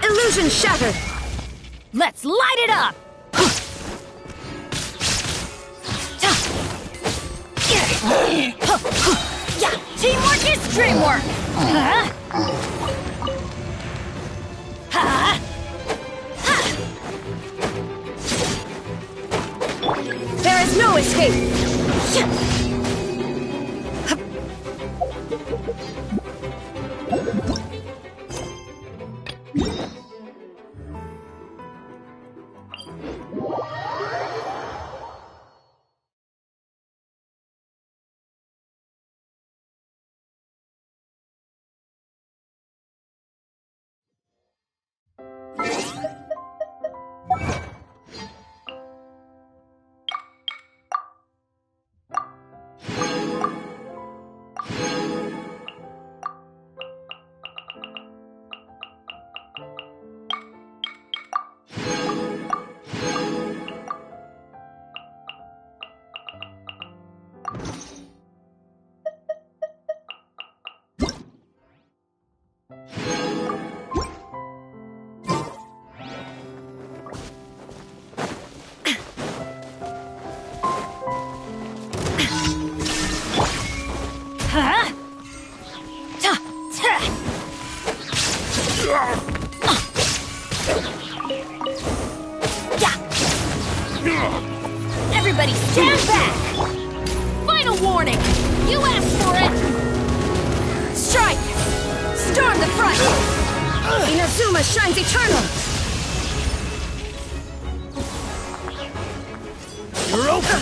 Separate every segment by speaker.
Speaker 1: Illusion shattered! Let's light it up! Yeah, teamwork is dreamwork! There is no escape! Everybody stand back! Final warning! You asked for it! Strike! Storm the front! Inazuma shines eternal!
Speaker 2: You're open!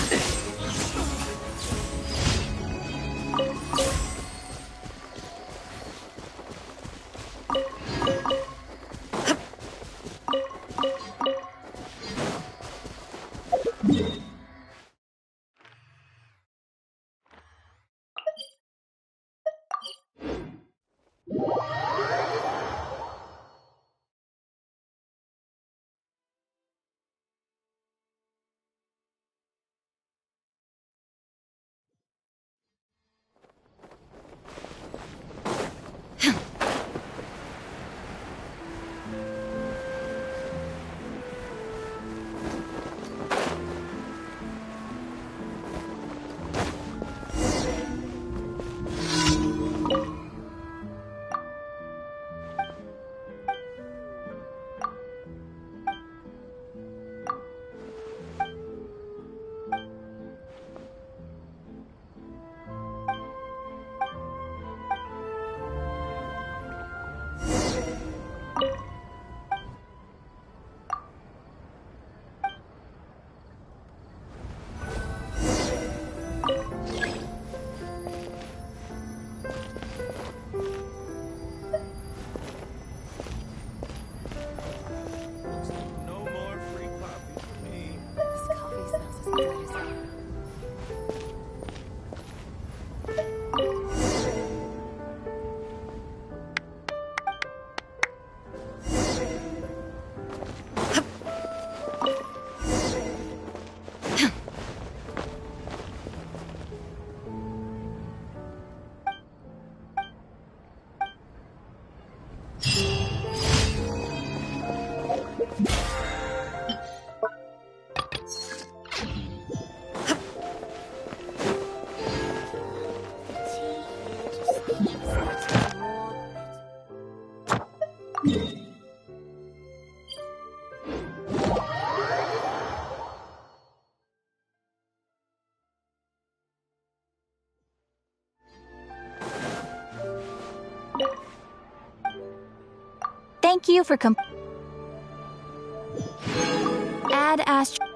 Speaker 1: Thank you for Add Astro.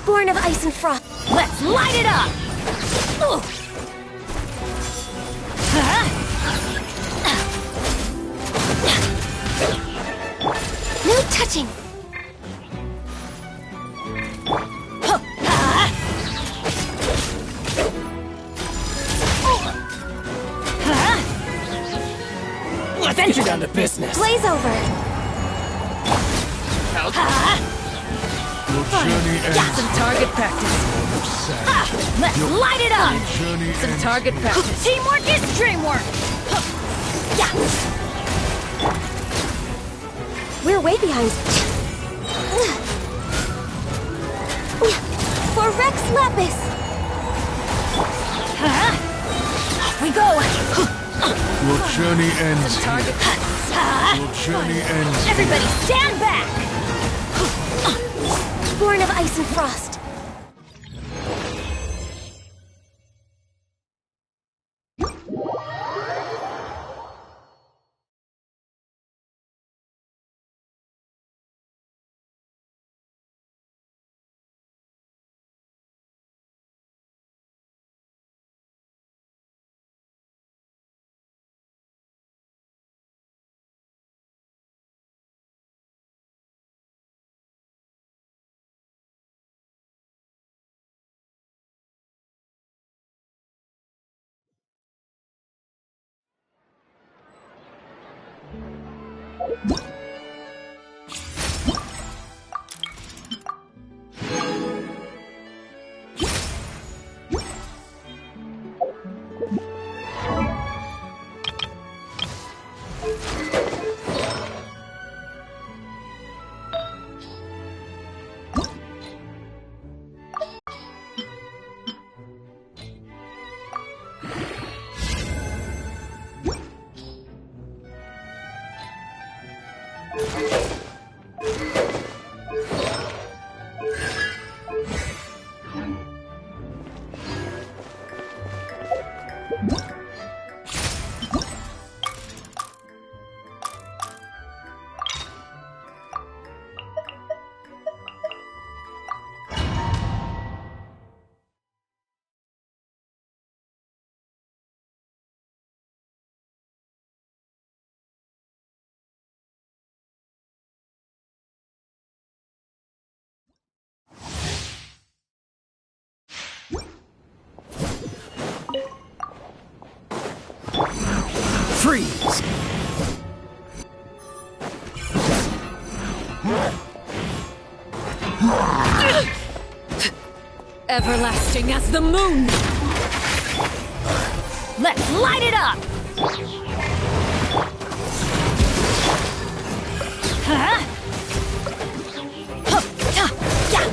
Speaker 1: Born of ice and frost. Let's light it up! Ugh. No touching!
Speaker 2: Let's get down to business.
Speaker 1: Blaze over!
Speaker 3: Got some target practice.
Speaker 1: Let's light it up!
Speaker 3: Some target practice.
Speaker 1: Teamwork is dreamwork! We're way behind. For Rex Lapis! Off we go!
Speaker 3: Your journey ends
Speaker 1: Some target
Speaker 3: here. Your journey ends here.
Speaker 1: Everybody stand back! Born of ice and frost.
Speaker 2: Freeze!
Speaker 3: Everlasting as the moon!
Speaker 1: Let's light it up! Huh? Hup, ta, ya,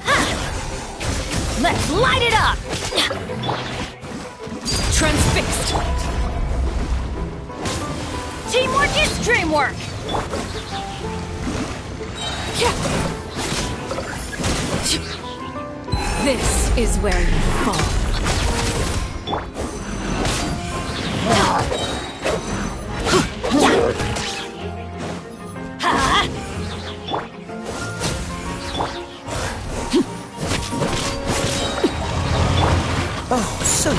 Speaker 1: ha. Let's light it up!
Speaker 3: Transfixed!
Speaker 1: Teamwork is dreamwork!
Speaker 3: This is where you fall.
Speaker 2: Oh, so.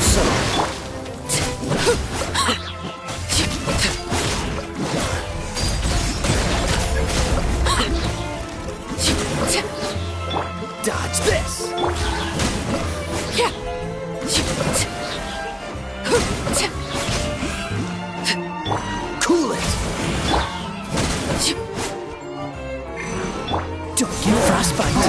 Speaker 2: Dodge this! Cool it! Don't get frostbite!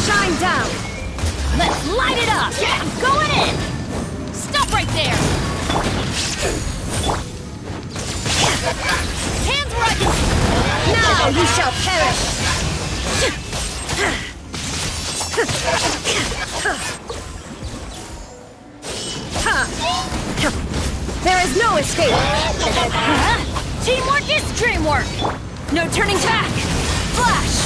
Speaker 1: Shine down! Let's light it up! Yeah. I'm going in! Stop right there! Hands where I can... Now you shall perish! There is no escape! Teamwork is dreamwork! No turning back! Flash!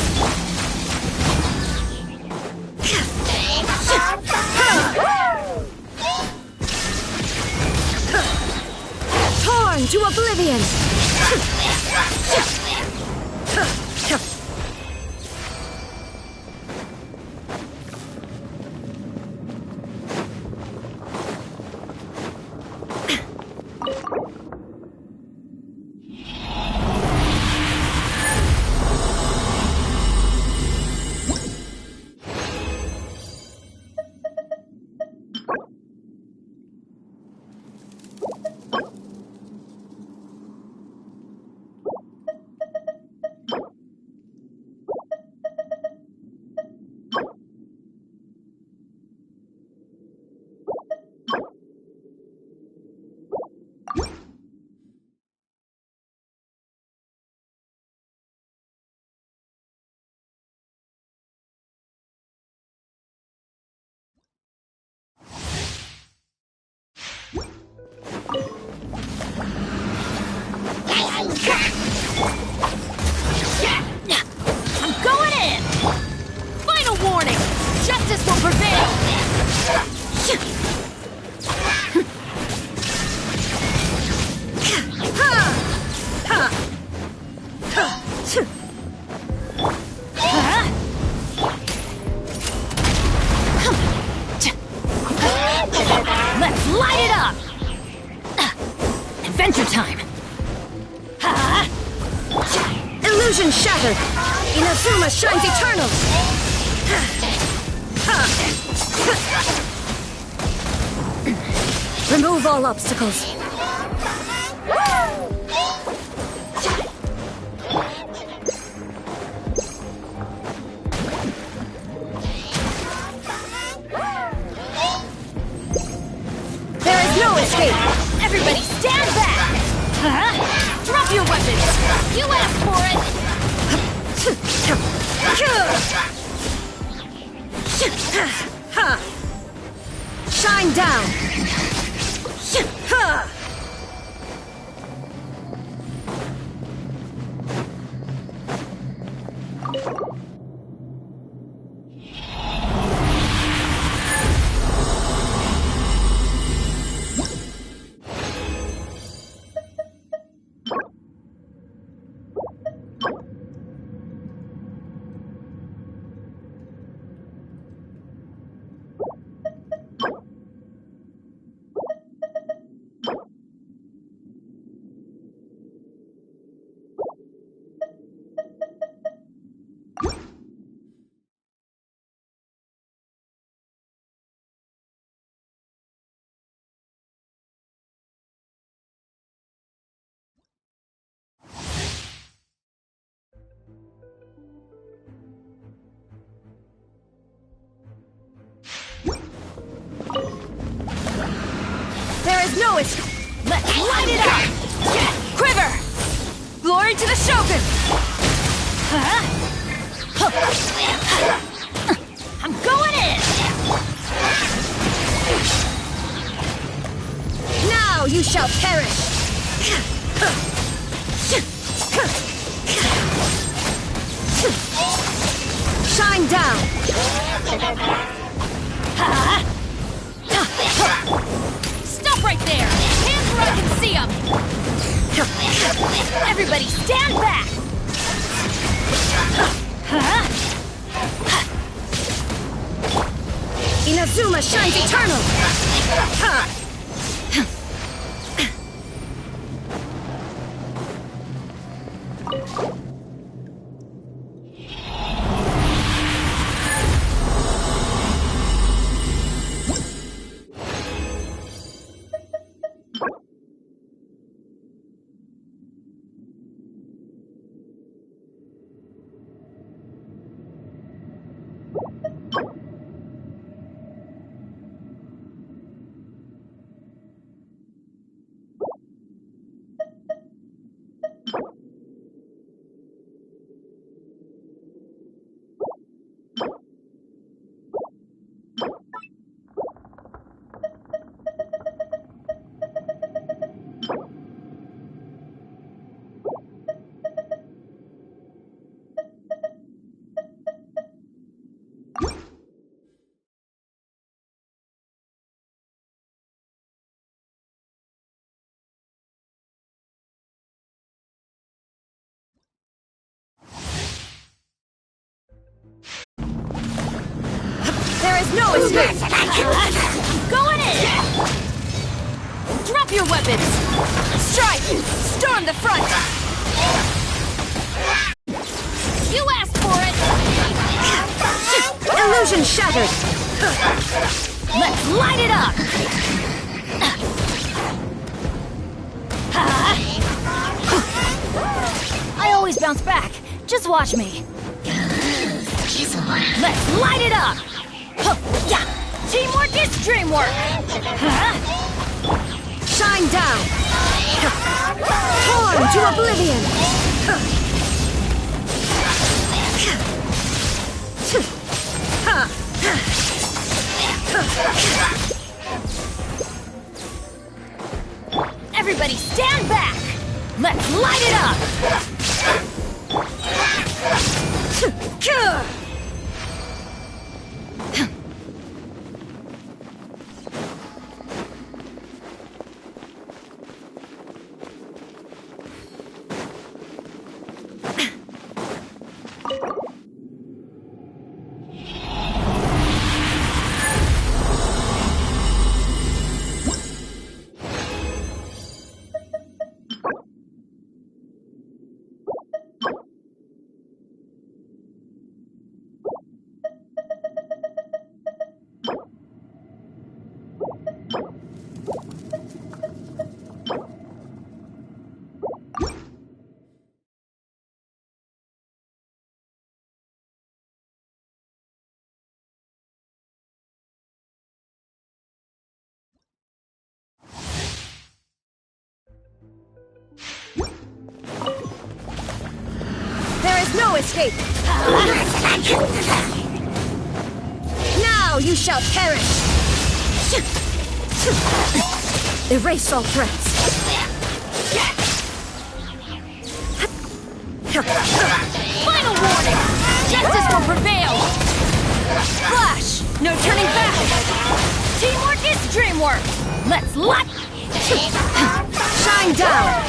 Speaker 1: Torn to oblivion! I'm going in! Final warning! Justice will prevail! Let's light it up! Adventure time! Illusion shattered! Inazuma shines eternal! Remove all obstacles. There is no escape! Everybody stand back! Drop your weapons! You asked for it! Shine down! There is no escape! Let's light it up! Quiver! Glory to the Shogun! I'm going in! Now you shall perish! Shine down! Stop right there! Hands where I can see them! Everybody stand back! Inazuma shines eternal! There is no escape! Going in! Drop your weapons! Strike! Storm the front! You asked for it! Illusion shattered! Let's light it up! I always bounce back. Just watch me. Let's light it up! Teamwork is dreamwork! Shine down! Torn to oblivion! Everybody stand back! Let's light it up! There is no escape! Now you shall perish! Erase all threats! Final warning! Justice will prevail! Flash! No turning back! Teamwork is dreamwork! Let's light! Shine down!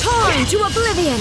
Speaker 1: Torn to oblivion!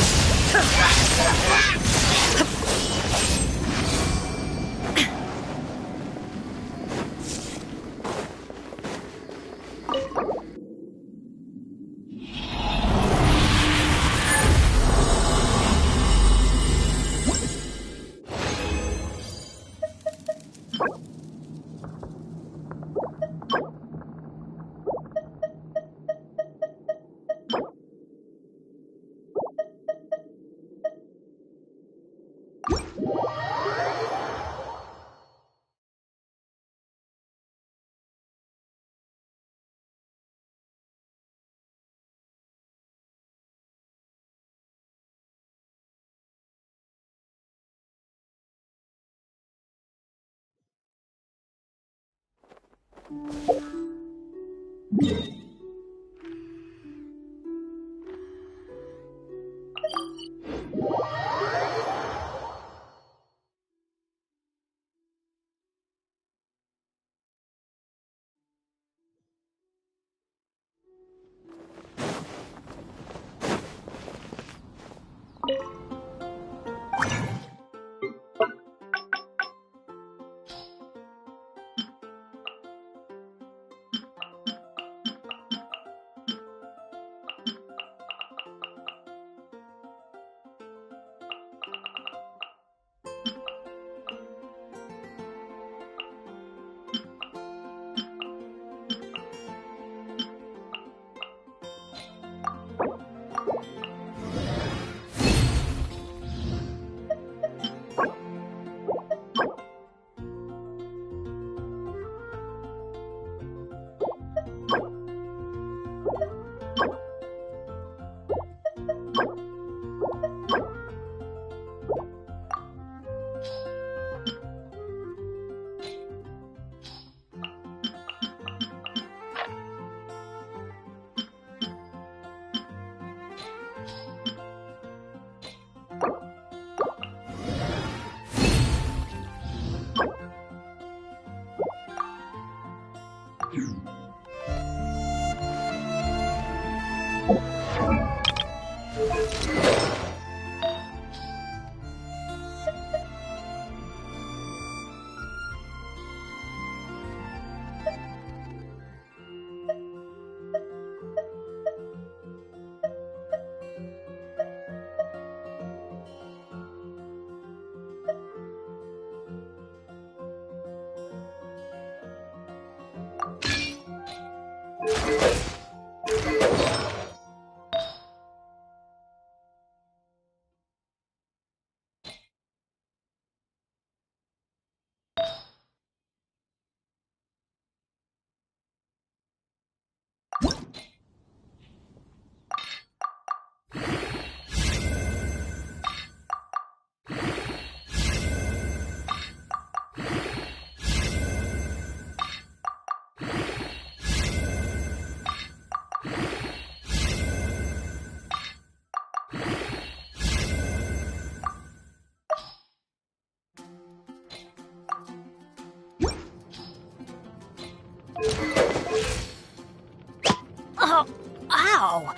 Speaker 1: Ow!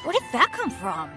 Speaker 1: Where did that come from?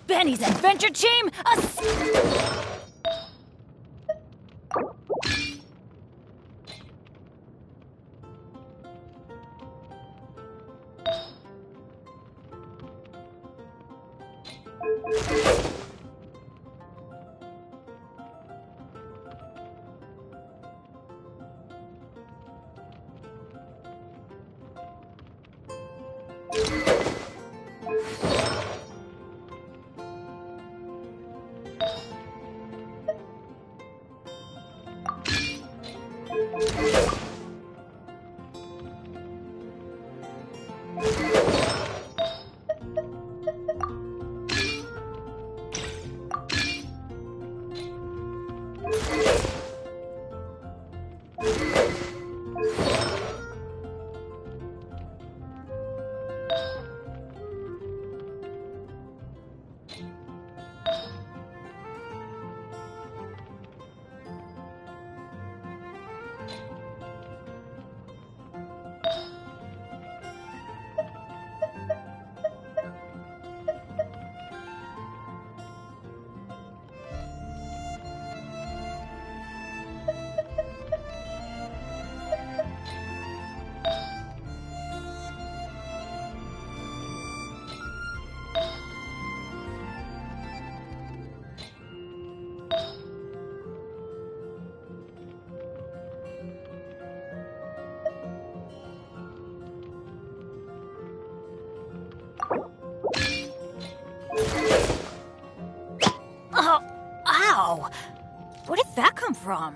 Speaker 1: Benny's adventure team? Oh, ow! Where did that come from?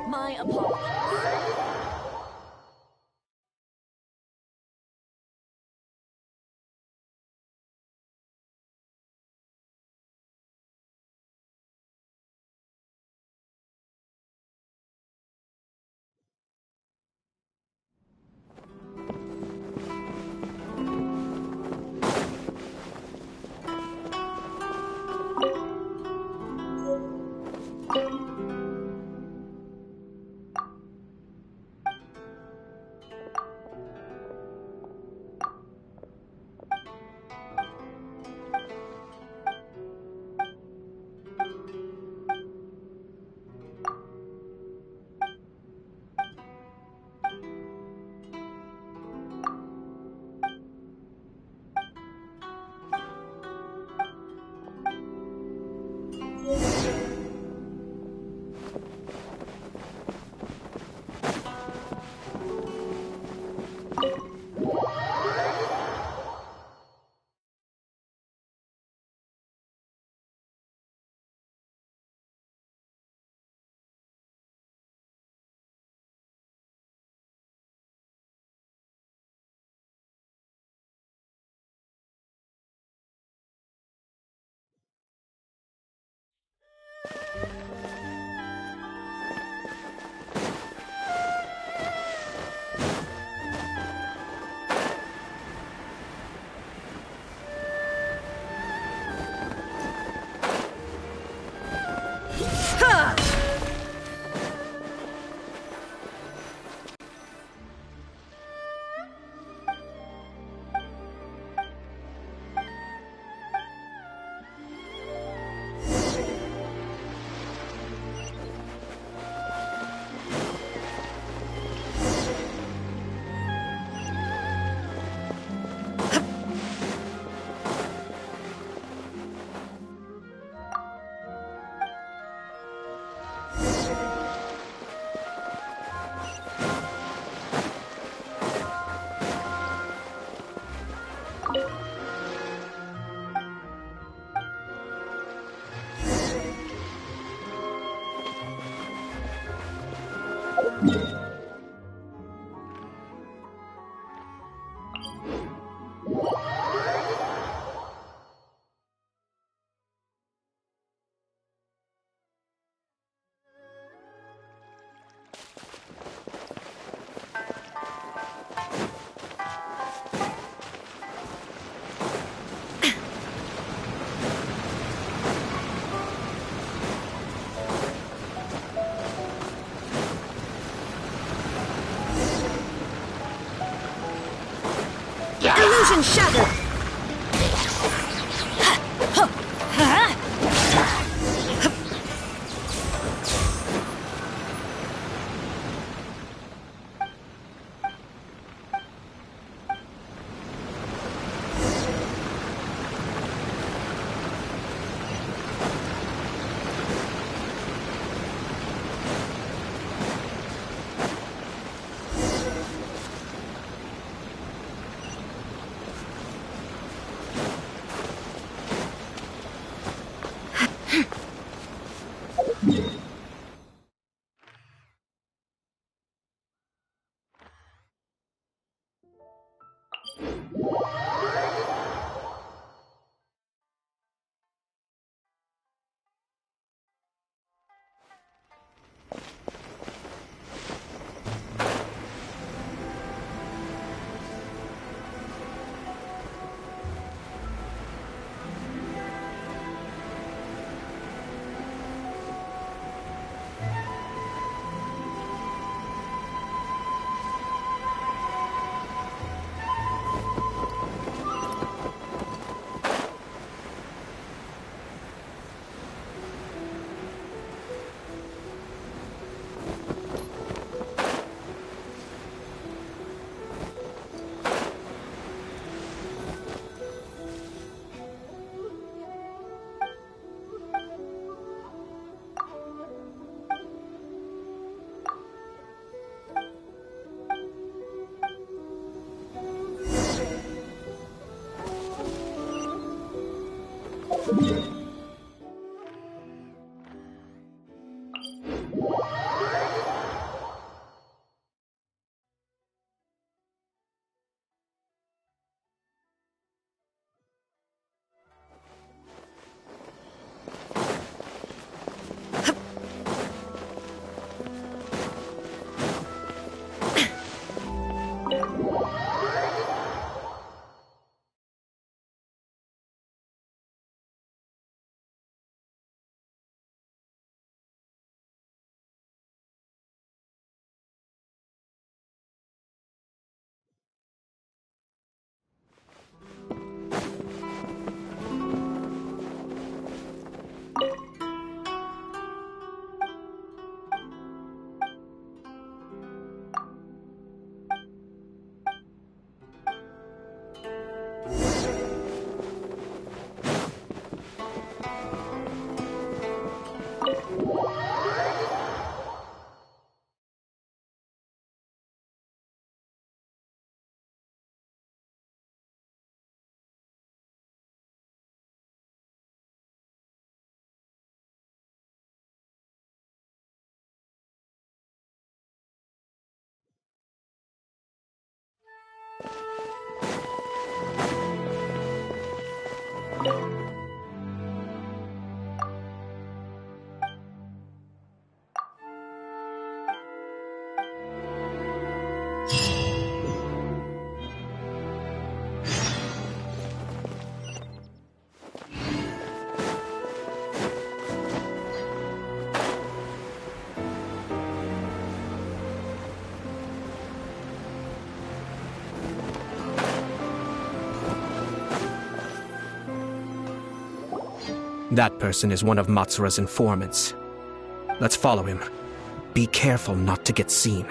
Speaker 1: My apologies.
Speaker 4: Illusion shattered!
Speaker 2: That person is one of Matsura's informants. Let's follow him. Be careful not to get seen.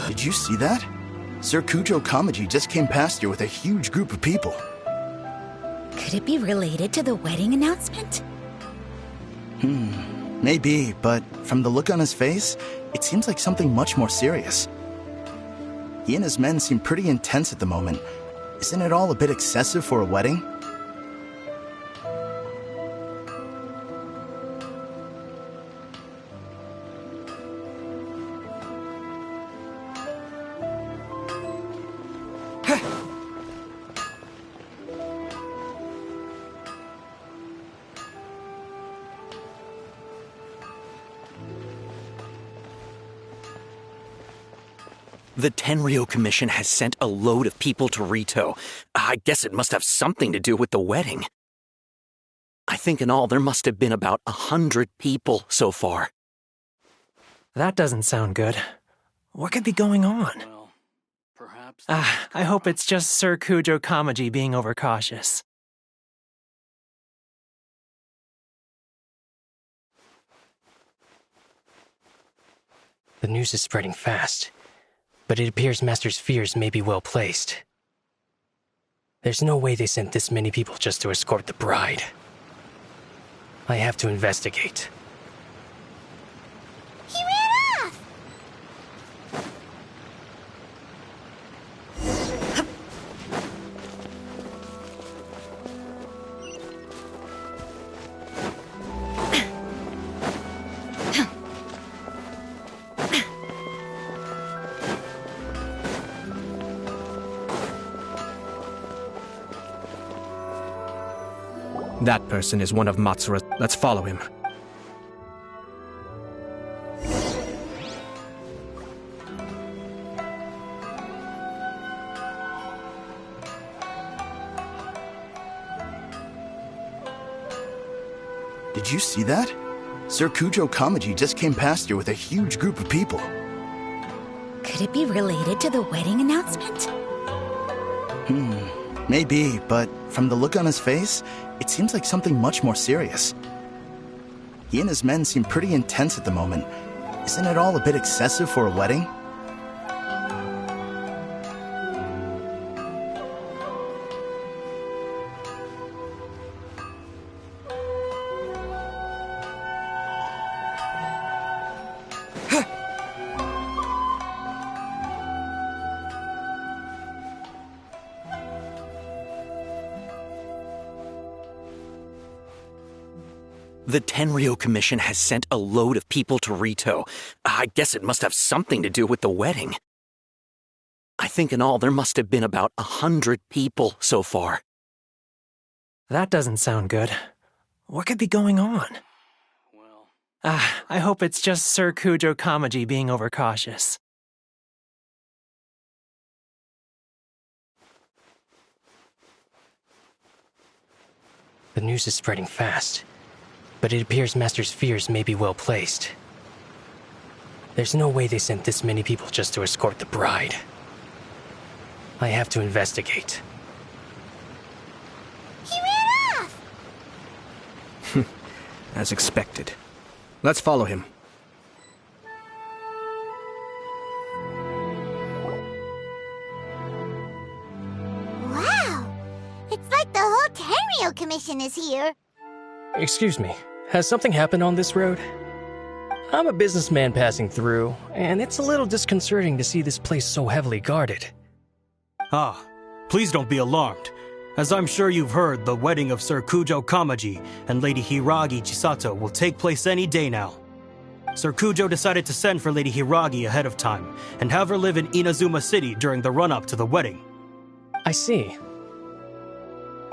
Speaker 4: Did you see that? Sir Kujo Kamaji just came past here with a huge group of people.
Speaker 1: Could it be related to the wedding announcement?
Speaker 4: Maybe, but from the look on his face, it seems like something much more serious. He and his men seem pretty intense at the moment. Isn't it all a bit excessive for a wedding?
Speaker 5: The Tenryo Commission has sent a load of people to Rito. I guess it must have something to do with the wedding. I think in all there must have been about 100 people so far.
Speaker 2: That doesn't sound good. What could be going on?
Speaker 5: Well, perhaps...
Speaker 2: I hope it's just Sir Kujo Kamaji being overcautious. The news is spreading fast, but it appears Master's fears may be well placed. There's no way they sent this many people just to escort the bride. I have to investigate.
Speaker 1: He ran off!
Speaker 2: That person is one of Matsura's. Let's follow him.
Speaker 4: Did you see that? Sir Kujo Kamaji just came past here with a huge group of people.
Speaker 1: Could it be related to the wedding announcement?
Speaker 4: Maybe, but from the look on his face, it seems like something much more serious. He and his men seem pretty intense at the moment. Isn't it all a bit excessive for a wedding?
Speaker 5: The Tenryo Commission has sent a load of people to Rito. I guess it must have something to do with the wedding. I think in all there must have been about 100 people so far.
Speaker 2: That doesn't sound good. What could be going on?
Speaker 5: Well...
Speaker 2: I hope it's just Sir Kujo Kamaji being overcautious. The news is spreading fast, but it appears Master's fears may be well placed. There's no way they sent this many people just to escort the bride. I have to investigate.
Speaker 1: He ran off!
Speaker 2: As expected. Let's follow him.
Speaker 1: Wow! It's like the whole Tenryo Commission is here.
Speaker 2: Excuse me, Has something happened on this road? I'm a businessman passing through, and it's a little disconcerting to see this place so heavily guarded.
Speaker 6: Ah, please don't be alarmed. As I'm sure you've heard, the wedding of Sir Kujo Kamaji and Lady Hiragi Chisato will take place any day now. Sir Kujo decided to send for Lady Hiragi ahead of time and have her live in Inazuma City during the run-up to the wedding.
Speaker 2: I see.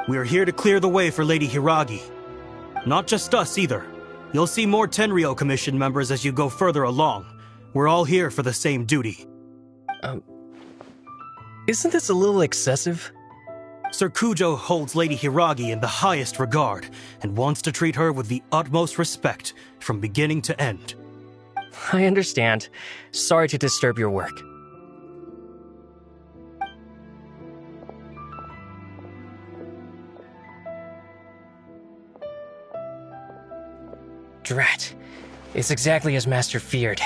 Speaker 6: We are here to clear the way for Lady Hiragi. Not just us either. You'll see more Tenryo Commission members as you go further along. We're all here for the same duty.
Speaker 2: Isn't this a little excessive?
Speaker 6: Sir Kujo holds Lady Hiragi in the highest regard and wants to treat her with the utmost respect from beginning to end.
Speaker 2: I understand. Sorry to disturb your work. Drat. It's exactly as Master feared.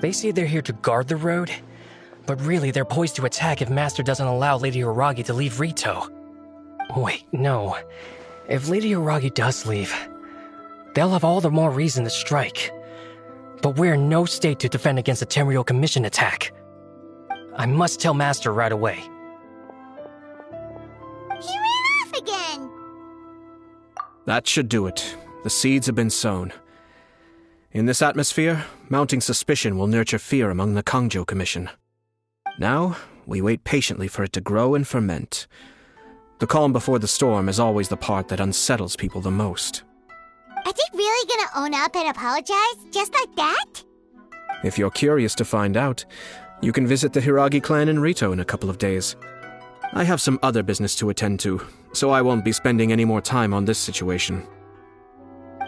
Speaker 2: They say they're here to guard the road, but really they're poised to attack if Master doesn't allow Lady Hiragi to leave Rito. Wait, no. If Lady Hiragi does leave, they'll have all the more reason to strike. But we're in no state to defend against a Tenryo Commission attack. I must tell Master right away.
Speaker 1: He ran off again!
Speaker 7: That should do it. The seeds have been sown. In this atmosphere, mounting suspicion will nurture fear among the Kangjo Commission. Now, we wait patiently for it to grow and ferment. The calm before the storm is always the part that unsettles people the most.
Speaker 1: Are they really gonna own up and apologize, just like that?
Speaker 7: If you're curious to find out, you can visit the Hiragi clan in Rito in a couple of days. I have some other business to attend to, so I won't be spending any more time on this situation.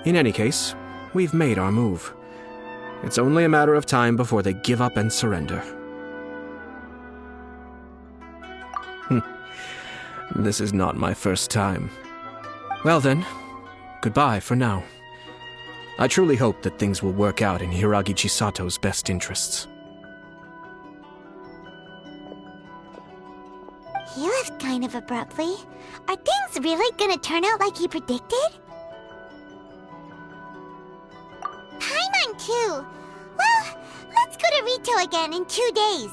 Speaker 7: In any case, we've made our move. It's only a matter of time before they give up and surrender. This is not my first time. Well then, goodbye for now. I truly hope that things will work out in Hiragi Chisato's best interests.
Speaker 1: He left kind of abruptly. Are things really gonna turn out like he predicted? Paimon too. Well, let's go to Rito again in 2 days.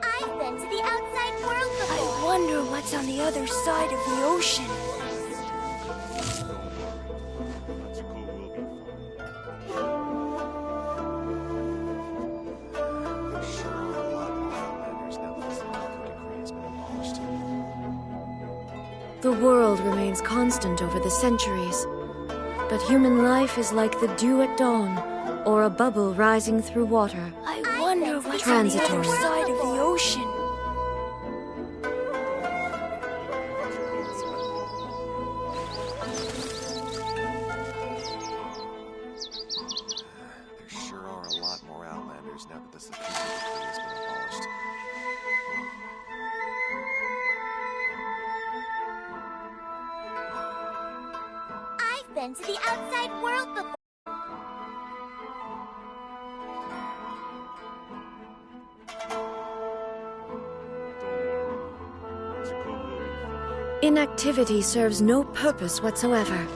Speaker 1: I've been to the outside world before.
Speaker 8: I wonder what's on the other side of the ocean.
Speaker 3: The world remains constant over the centuries, but human life is like the dew at dawn, or a bubble rising through water.
Speaker 8: I wonder what's
Speaker 3: Transitory.
Speaker 8: on the other side of the ocean.
Speaker 9: There sure are a lot more Outlanders now that the security decree has been abolished.
Speaker 1: I've been to the outside world before.
Speaker 3: Inactivity serves no purpose whatsoever.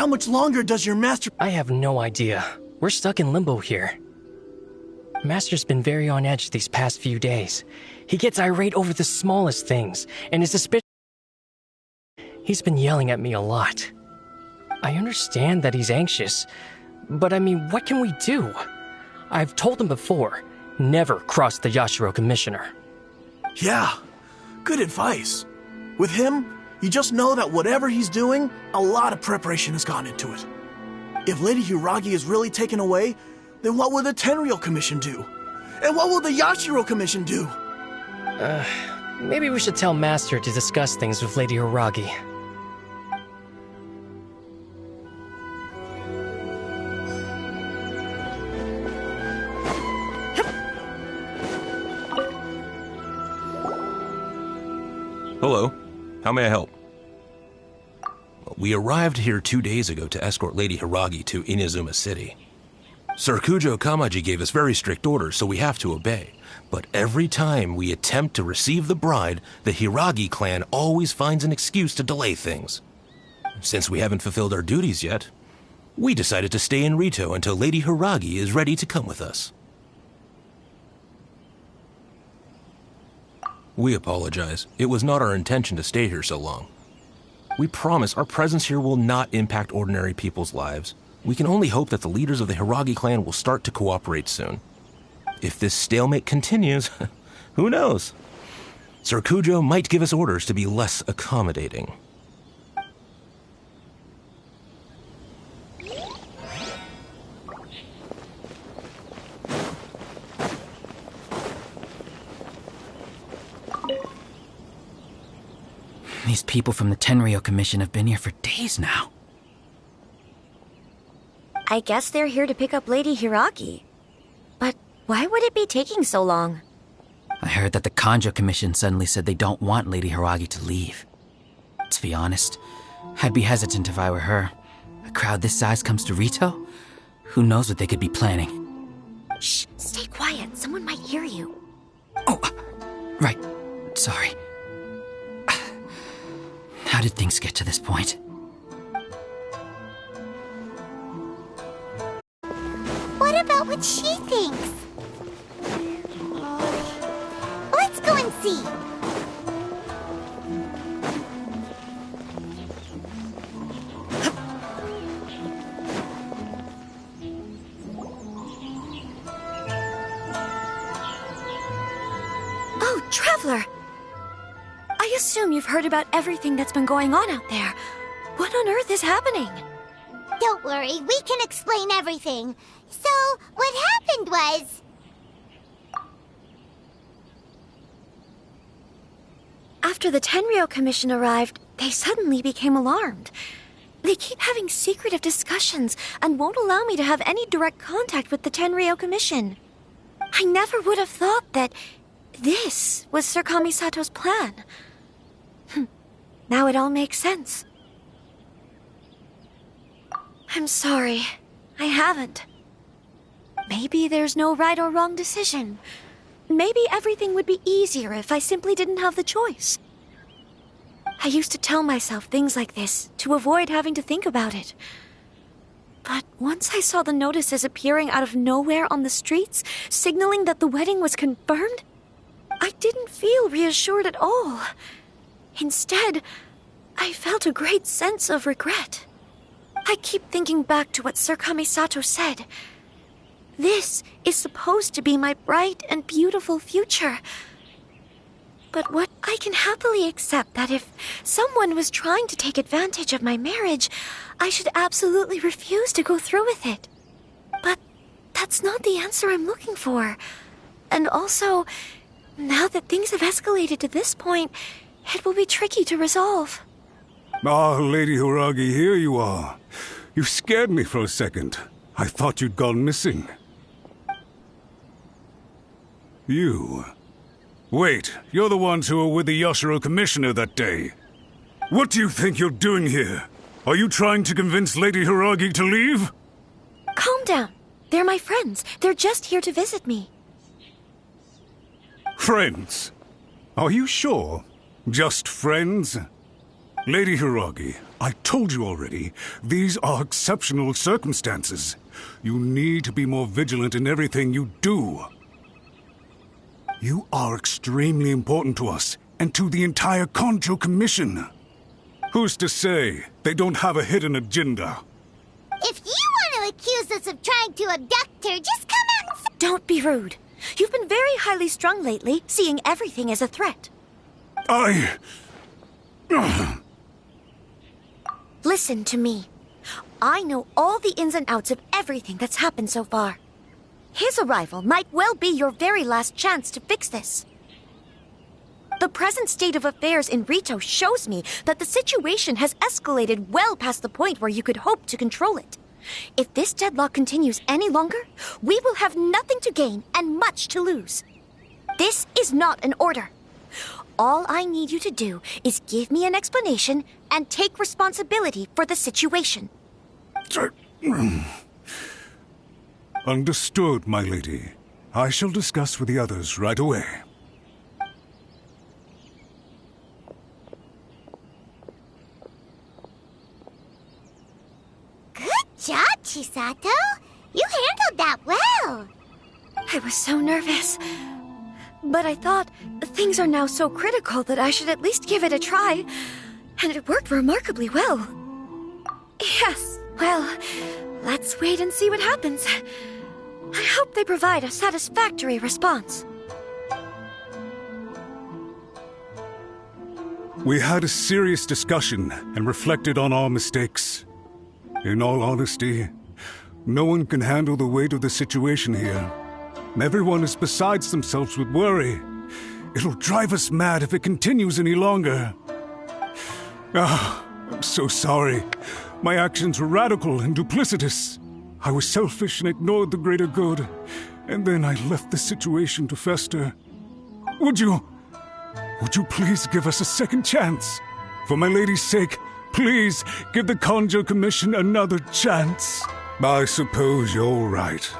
Speaker 10: how much longer does your master...
Speaker 2: I have no idea. We're stuck in limbo here. Master's been very on edge these past few days. He gets irate over the smallest things, and is suspicious. He's been yelling at me a lot. I understand that he's anxious, but I mean, what can we do? I've told him before, never cross the Yashiro Commissioner.
Speaker 10: Yeah, good advice. With him, you just know that whatever he's doing, a lot of preparation has gone into it. If Lady Hiragi is really taken away, then what will the Tenryou Commission do? And what will the Yashiro Commission do?
Speaker 2: Maybe we should tell Master to discuss things with Lady Hiragi.
Speaker 11: Hello. How may I help? We arrived here 2 days ago to escort Lady Hiragi to Inazuma City. Sir Kujo Kamaji gave us very strict orders, so we have to obey. But every time we attempt to receive the bride, the Hiragi clan always finds an excuse to delay things. Since we haven't fulfilled our duties yet, we decided to stay in Rito until Lady Hiragi is ready to come with us. We apologize. It was not our intention to stay here so long. We promise our presence here will not impact ordinary people's lives. We can only hope that the leaders of the Hiragi clan will start to cooperate soon. If this stalemate continues, who knows? Sir Kujo might give us orders to be less accommodating.
Speaker 12: These people from the Tenryou Commission have been here for days now.
Speaker 3: I guess they're here to pick up Lady Hiragi. But why would it be taking so long?
Speaker 12: I heard that the Kanjo Commission suddenly said they don't want Lady Hiragi to leave. To be honest, I'd be hesitant if I were her. A crowd this size comes to Rito? Who knows what they could be planning?
Speaker 3: Shh, stay quiet. Someone might hear you.
Speaker 12: Oh, right. Sorry. How did things get to this point?
Speaker 13: What about what she thinks? Let's go and see.
Speaker 3: Oh, Traveler! I assume you've heard about everything that's been going on out there. What on earth is happening?
Speaker 13: Don't worry, we can explain everything. So, what happened was...
Speaker 3: After the Tenryou Commission arrived, they suddenly became alarmed. They keep having secretive discussions and won't allow me to have any direct contact with the Tenryou Commission. I never would have thought that this was Sir Kamisato's plan. Now it all makes sense. I'm sorry. I haven't. Maybe there's no right or wrong decision. Maybe everything would be easier if I simply didn't have the choice. I used to tell myself things like this to avoid having to think about it. But once I saw the notices appearing out of nowhere on the streets, signaling that the wedding was confirmed, I didn't feel reassured at all. Instead, I felt a great sense of regret. I keep thinking back to what Sir Kamisato said. This is supposed to be my bright and beautiful future. But what I can happily accept that if someone was trying to take advantage of my marriage, I should absolutely refuse to go through with it. But that's not the answer I'm looking for. And also, now that things have escalated to this point, it will be tricky to resolve.
Speaker 14: Ah, Lady Hiragi, here you are. You scared me for a second. I thought you'd gone missing. You... Wait, you're the ones who were with the Yashiro Commissioner that day. What do you think you're doing here? Are you trying to convince Lady Hiragi to leave?
Speaker 3: Calm down. They're my friends. They're just here to visit me.
Speaker 14: Friends? Are you sure? Just friends? Lady Hiragi, I told you already, these are exceptional circumstances. You need to be more vigilant in everything you do. You are extremely important to us, and to the entire Kanjo Commission. Who's to say they don't have a hidden agenda?
Speaker 13: If you want to accuse us of trying to abduct her, just come out and say—
Speaker 3: Don't be rude. You've been very highly strung lately, seeing everything as a threat. Listen to me. I know all the ins and outs of everything that's happened so far. His arrival might well be your very last chance to fix this. The present state of affairs in Rito shows me that the situation has escalated well past the point where you could hope to control it. If this deadlock continues any longer, we will have nothing to gain and much to lose. This is not an order. All I need you to do is give me an explanation and take responsibility for the situation.
Speaker 14: Understood, my lady. I shall discuss with the others right away.
Speaker 13: Good job, Chisato. You handled that well.
Speaker 3: I was so nervous. But I thought things are now so critical that I should at least give it a try. And it worked remarkably well. Yes, well, let's wait and see what happens. I hope they provide a satisfactory response.
Speaker 14: We had a serious discussion and reflected on our mistakes. In all honesty, no one can handle the weight of the situation here. Everyone is besides themselves with worry. It'll drive us mad if it continues any longer. I'm so sorry. My actions were radical and duplicitous. I was selfish and ignored the greater good. And then I left the situation to fester. Would you please give us a second chance? For my lady's sake, please give the Kanjo Commission another chance. I suppose you're right.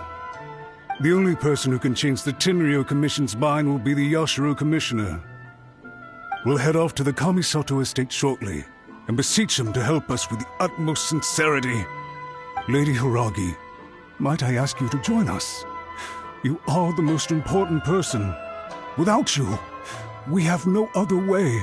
Speaker 14: The only person who can change the Tenryo Commission's mind will be the Yashiro Commissioner. We'll head off to the Kamisato estate shortly and beseech him to help us with the utmost sincerity. Lady Hiragi, might I ask you to join us? You are the most important person. Without you, we have no other way.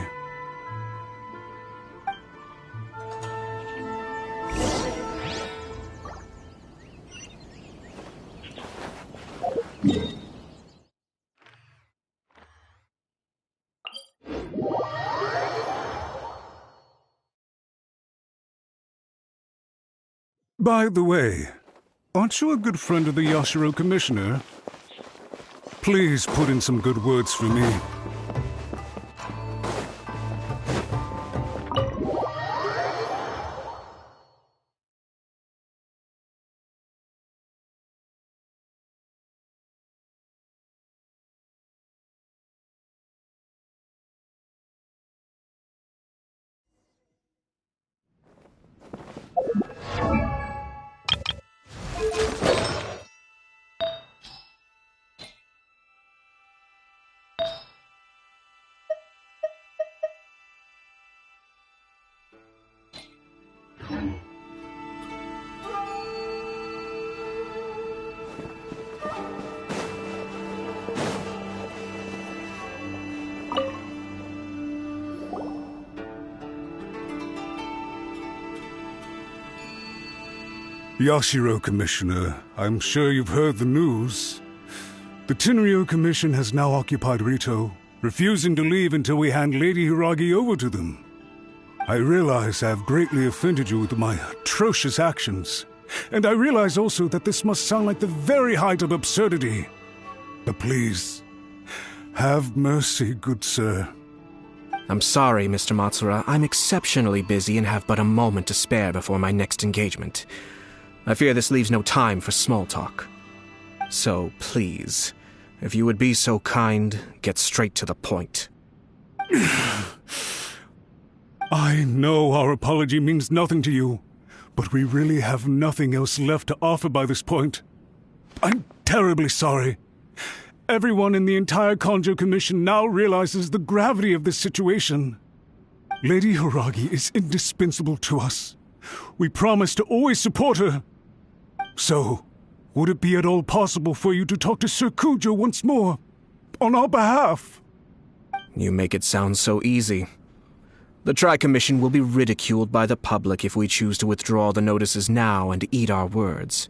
Speaker 14: By the way, aren't you a good friend of the Yashiro Commissioner? Please put in some good words for me. Yashiro Commissioner, I'm sure you've heard the news. The Tenryo Commission has now occupied Rito, refusing to leave until we hand Lady Hiragi over to them. I realize I have greatly offended you with my atrocious actions, and I realize also that this must sound like the very height of absurdity. But please, have mercy, good sir.
Speaker 7: I'm sorry, Mr. Matsura. I'm exceptionally busy and have but a moment to spare before my next engagement. I fear this leaves no time for small talk. So, please, if you would be so kind, get straight to the point.
Speaker 14: I know our apology means nothing to you, but we really have nothing else left to offer by this point. I'm terribly sorry. Everyone in the entire Kanjo Commission now realizes the gravity of this situation. Lady Hiragi is indispensable to us. We promise to always support her. So, would it be at all possible for you to talk to Sir Kujo once more? On our behalf?
Speaker 7: You make it sound so easy. The Tri-Commission will be ridiculed by the public if we choose to withdraw the notices now and eat our words.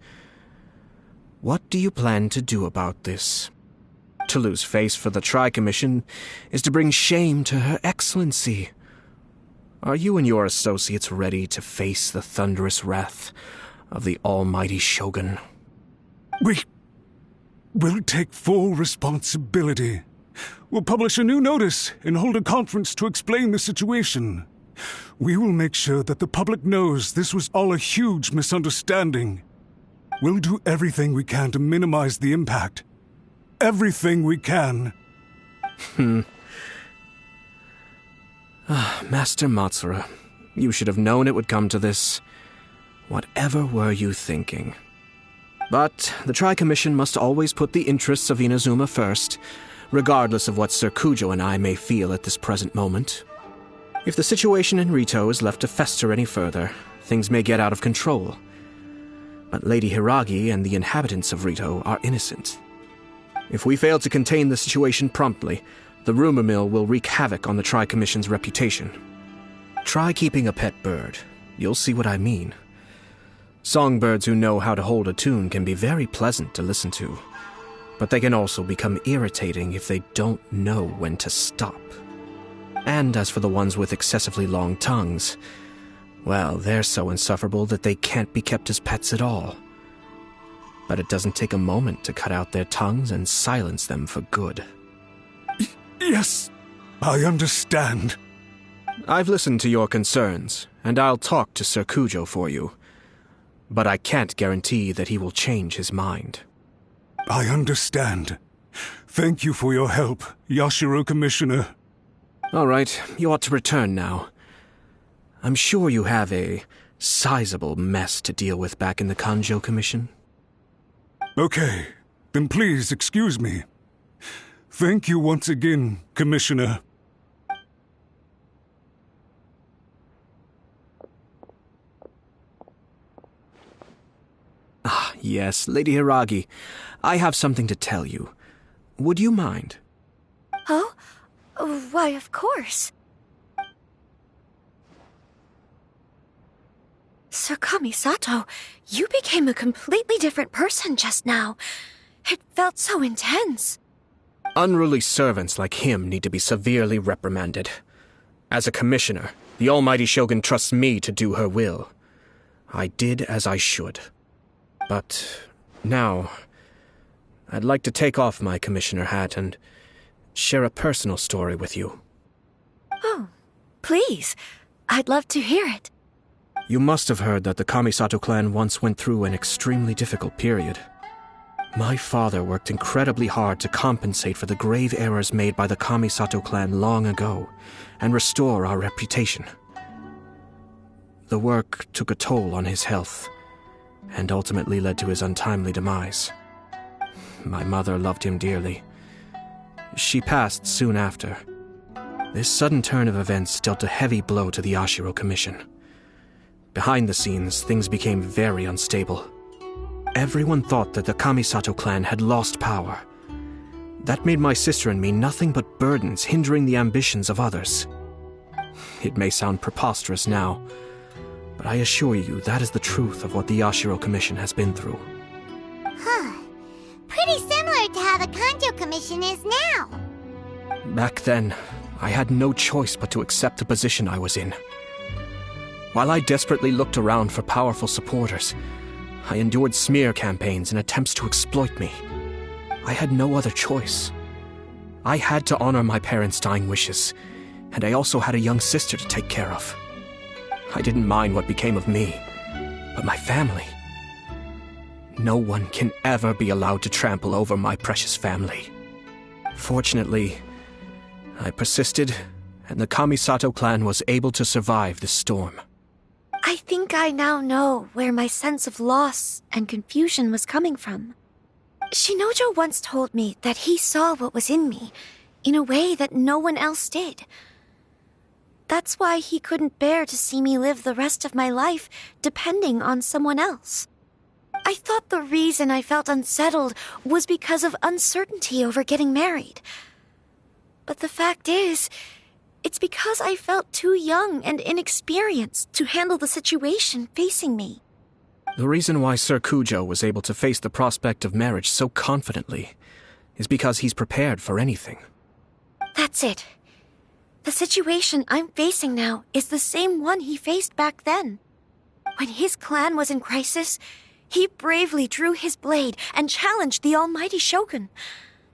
Speaker 7: What do you plan to do about this? To lose face for the Tri-Commission is to bring shame to Her Excellency. Are you and your associates ready to face the thunderous wrath of the almighty Shogun?
Speaker 14: We'll take full responsibility. We'll publish a new notice and hold a conference to explain the situation. We will make sure that the public knows this was all a huge misunderstanding. We'll do everything we can to minimize the impact. Everything we can.
Speaker 7: Master Matsura, you should have known it would come to this. Whatever were you thinking? But the Tri-Commission must always put the interests of Inazuma first, regardless of what Sir Kujo and I may feel at this present moment. If the situation in Rito is left to fester any further, things may get out of control. But Lady Hiragi and the inhabitants of Rito are innocent. If we fail to contain the situation promptly, the rumor mill will wreak havoc on the Tri-Commission's reputation. Try keeping a pet bird. You'll see what I mean. Songbirds who know how to hold a tune can be very pleasant to listen to, but they can also become irritating if they don't know when to stop. And as for the ones with excessively long tongues, well, they're so insufferable that they can't be kept as pets at all. But it doesn't take a moment to cut out their tongues and silence them for good.
Speaker 14: Yes, I understand.
Speaker 7: I've listened to your concerns, and I'll talk to Sir Kujo for you. But I can't guarantee that he will change his mind.
Speaker 14: I understand. Thank you for your help, Yashiro Commissioner.
Speaker 7: All right, you ought to return now. I'm sure you have a sizable mess to deal with back in the Kanjo Commission.
Speaker 14: Okay, then please excuse me. Thank you once again, Commissioner.
Speaker 7: Ah, yes, Lady Hiragi. I have something to tell you. Would you mind?
Speaker 3: Oh? Why, of course. Sir Kamisato, you became a completely different person just now. It felt so intense.
Speaker 7: Unruly servants like him need to be severely reprimanded. As a commissioner, the almighty Shogun trusts me to do her will. I did as I should. But now, I'd like to take off my commissioner hat and share a personal story with you.
Speaker 3: Oh, please. I'd love to hear it.
Speaker 7: You must have heard that the Kamisato clan once went through an extremely difficult period. My father worked incredibly hard to compensate for the grave errors made by the Kamisato clan long ago and restore our reputation. The work took a toll on his health and ultimately led to his untimely demise. My mother loved him dearly. She passed soon after. This sudden turn of events dealt a heavy blow to the Ashiro Commission. Behind the scenes, things became very unstable. Everyone thought that the Kamisato clan had lost power. That made my sister and me nothing but burdens hindering the ambitions of others. It may sound preposterous now, but I assure you that is the truth of what the Ashiro Commission has been through.
Speaker 13: Huh. Pretty similar to how the Kanjo Commission is now.
Speaker 7: Back then, I had no choice but to accept the position I was in. While I desperately looked around for powerful supporters, I endured smear campaigns and attempts to exploit me. I had no other choice. I had to honor my parents' dying wishes, and I also had a young sister to take care of. I didn't mind what became of me, but my family. No one can ever be allowed to trample over my precious family. Fortunately, I persisted, and the Kamisato clan was able to survive this storm.
Speaker 3: I think I now know where my sense of loss and confusion was coming from. Shinojo once told me that he saw what was in me in a way that no one else did. That's why he couldn't bear to see me live the rest of my life depending on someone else. I thought the reason I felt unsettled was because of uncertainty over getting married. But the fact is, it's because I felt too young and inexperienced to handle the situation facing me.
Speaker 7: The reason why Sir Kujo was able to face the prospect of marriage so confidently is because he's prepared for anything.
Speaker 3: That's it. The situation I'm facing now is the same one he faced back then. When his clan was in crisis, he bravely drew his blade and challenged the almighty Shogun.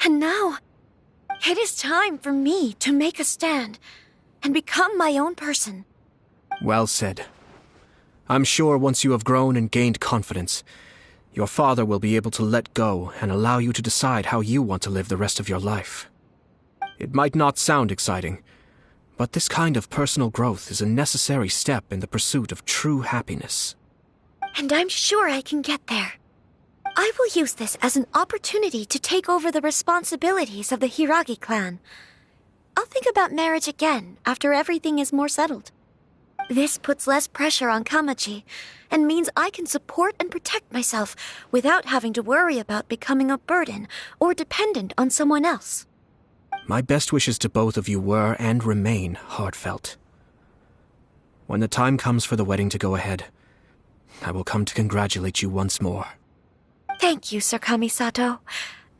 Speaker 3: And now, it is time for me to make a stand and become my own person.
Speaker 7: Well said. I'm sure once you have grown and gained confidence, your father will be able to let go and allow you to decide how you want to live the rest of your life. It might not sound exciting, but this kind of personal growth is a necessary step in the pursuit of true happiness.
Speaker 3: And I'm sure I can get there. I will use this as an opportunity to take over the responsibilities of the Hiragi clan. I'll think about marriage again after everything is more settled. This puts less pressure on Kamaji, and means I can support and protect myself without having to worry about becoming a burden or dependent on someone else.
Speaker 7: My best wishes to both of you were and remain heartfelt. When the time comes for the wedding to go ahead, I will come to congratulate you once more.
Speaker 3: Thank you, Sir Kamisato.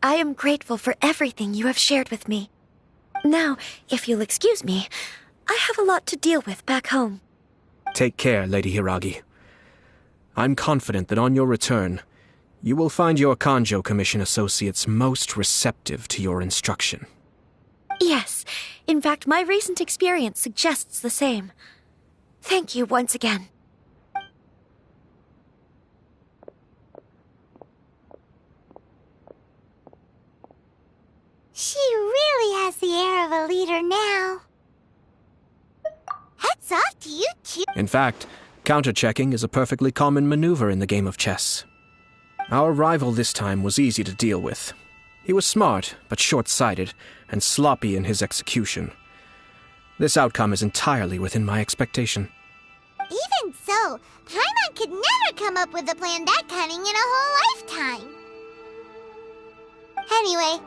Speaker 3: I am grateful for everything you have shared with me. Now, if you'll excuse me, I have a lot to deal with back home.
Speaker 7: Take care, Lady Hiragi. I'm confident that on your return, you will find your Kanjo Commission associates most receptive to your instruction.
Speaker 3: Yes, in fact, my recent experience suggests the same. Thank you once again.
Speaker 13: She really has the air of a leader now. Hats off to you two.
Speaker 7: In fact, counter-checking is a perfectly common maneuver in the game of chess. Our rival this time was easy to deal with. He was smart, but short-sighted, and sloppy in his execution. This outcome is entirely within my expectation.
Speaker 13: Even so, Paimon could never come up with a plan that cunning in a whole lifetime. Anyway,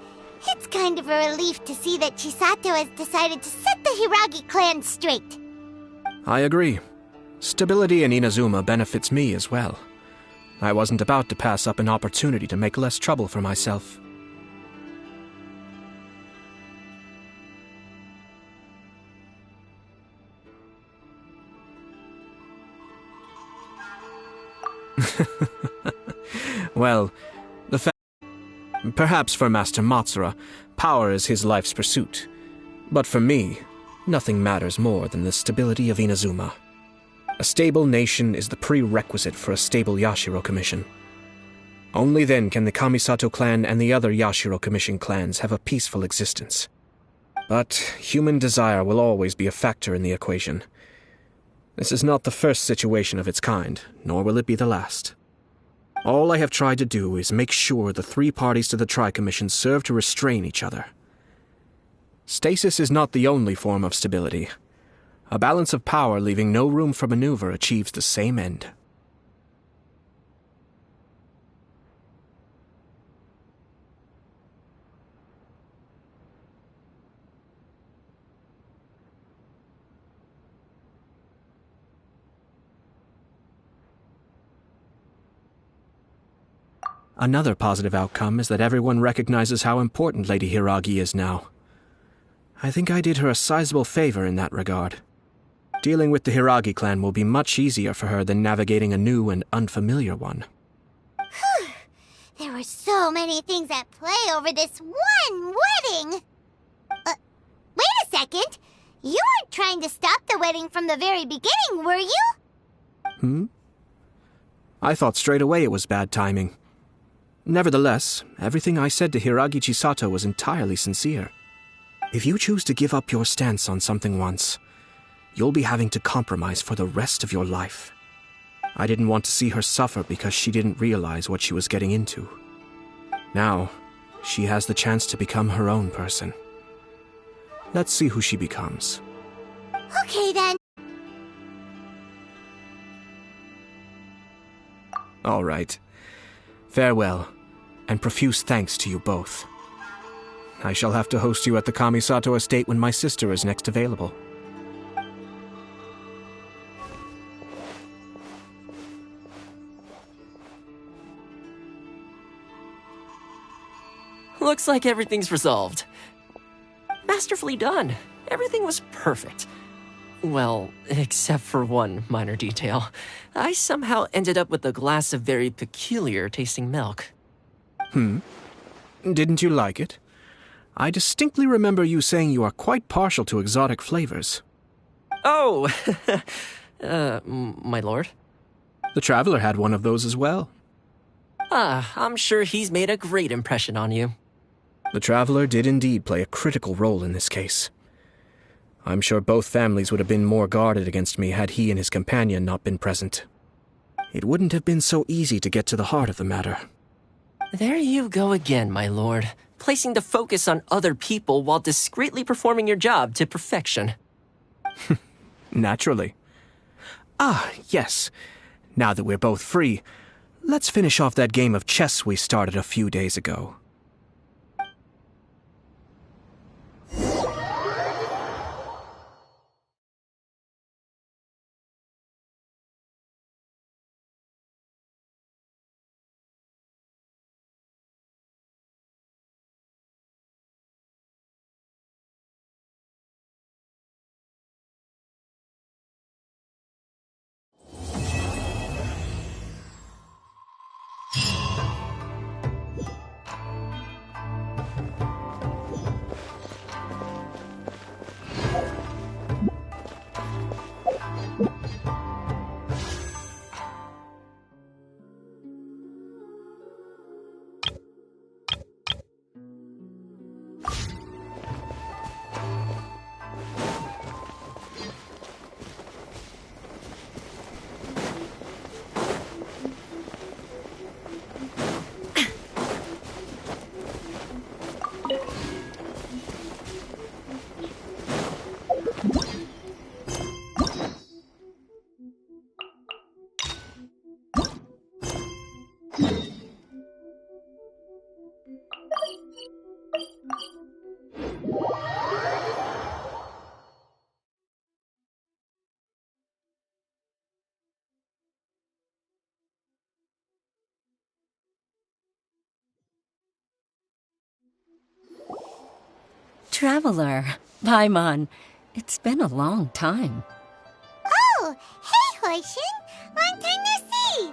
Speaker 13: it's kind of a relief to see that Chisato has decided to set the Hiragi clan straight.
Speaker 7: I agree. Stability in Inazuma benefits me as well. I wasn't about to pass up an opportunity to make less trouble for myself. Well, perhaps for Master Matsura, power is his life's pursuit. But for me, nothing matters more than the stability of Inazuma. A stable nation is the prerequisite for a stable Yashiro Commission. Only then can the Kamisato clan and the other Yashiro Commission clans have a peaceful existence. But human desire will always be a factor in the equation. This is not the first situation of its kind, nor will it be the last. All I have tried to do is make sure the three parties to the Tri-Commission serve to restrain each other. Stasis is not the only form of stability. A balance of power leaving no room for maneuver achieves the same end. Another positive outcome is that everyone recognizes how important Lady Hiragi is now. I think I did her a sizable favor in that regard. Dealing with the Hiragi clan will be much easier for her than navigating a new and unfamiliar one.
Speaker 13: There were so many things at play over this one wedding! Wait a second! You weren't trying to stop the wedding from the very beginning, were you?
Speaker 7: I thought straight away it was bad timing. Nevertheless, everything I said to Hiragi Chisato was entirely sincere. If you choose to give up your stance on something once, you'll be having to compromise for the rest of your life. I didn't want to see her suffer because she didn't realize what she was getting into. Now, she has the chance to become her own person. Let's see who she becomes.
Speaker 13: Okay then.
Speaker 7: All right. Farewell, and profuse thanks to you both. I shall have to host you at the Kamisato estate when my sister is next available.
Speaker 5: Looks like everything's resolved. Masterfully done. Everything was perfect. Well, except for one minor detail. I somehow ended up with a glass of very peculiar tasting milk.
Speaker 7: Didn't you like it? I distinctly remember you saying you are quite partial to exotic flavors.
Speaker 5: Oh, my lord?
Speaker 7: The Traveler had one of those as well.
Speaker 5: I'm sure he's made a great impression on you.
Speaker 7: The Traveler did indeed play a critical role in this case. I'm sure both families would have been more guarded against me had he and his companion not been present. It wouldn't have been so easy to get to the heart of the matter.
Speaker 5: There you go again, my lord. Placing the focus on other people while discreetly performing your job to perfection.
Speaker 7: Naturally. Ah, yes. Now that we're both free, let's finish off that game of chess we started a few days ago.
Speaker 15: Traveler, Paimon, it's been a long time.
Speaker 13: Oh, hey, Hoishin! Long time no see!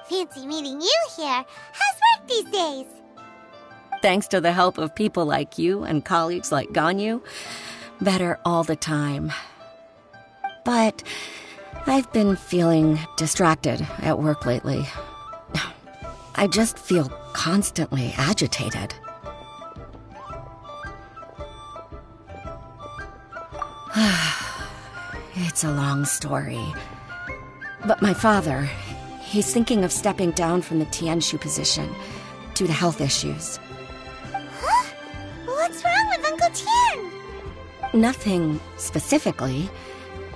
Speaker 13: Fancy meeting you here. How's work these days?
Speaker 15: Thanks to the help of people like you and colleagues like Ganyu, better all the time. But I've been feeling distracted at work lately. I just feel constantly agitated. It's a long story. But my father, he's thinking of stepping down from the Tianshu position due to health issues.
Speaker 13: Huh? What's wrong with Uncle Tian?
Speaker 15: Nothing specifically.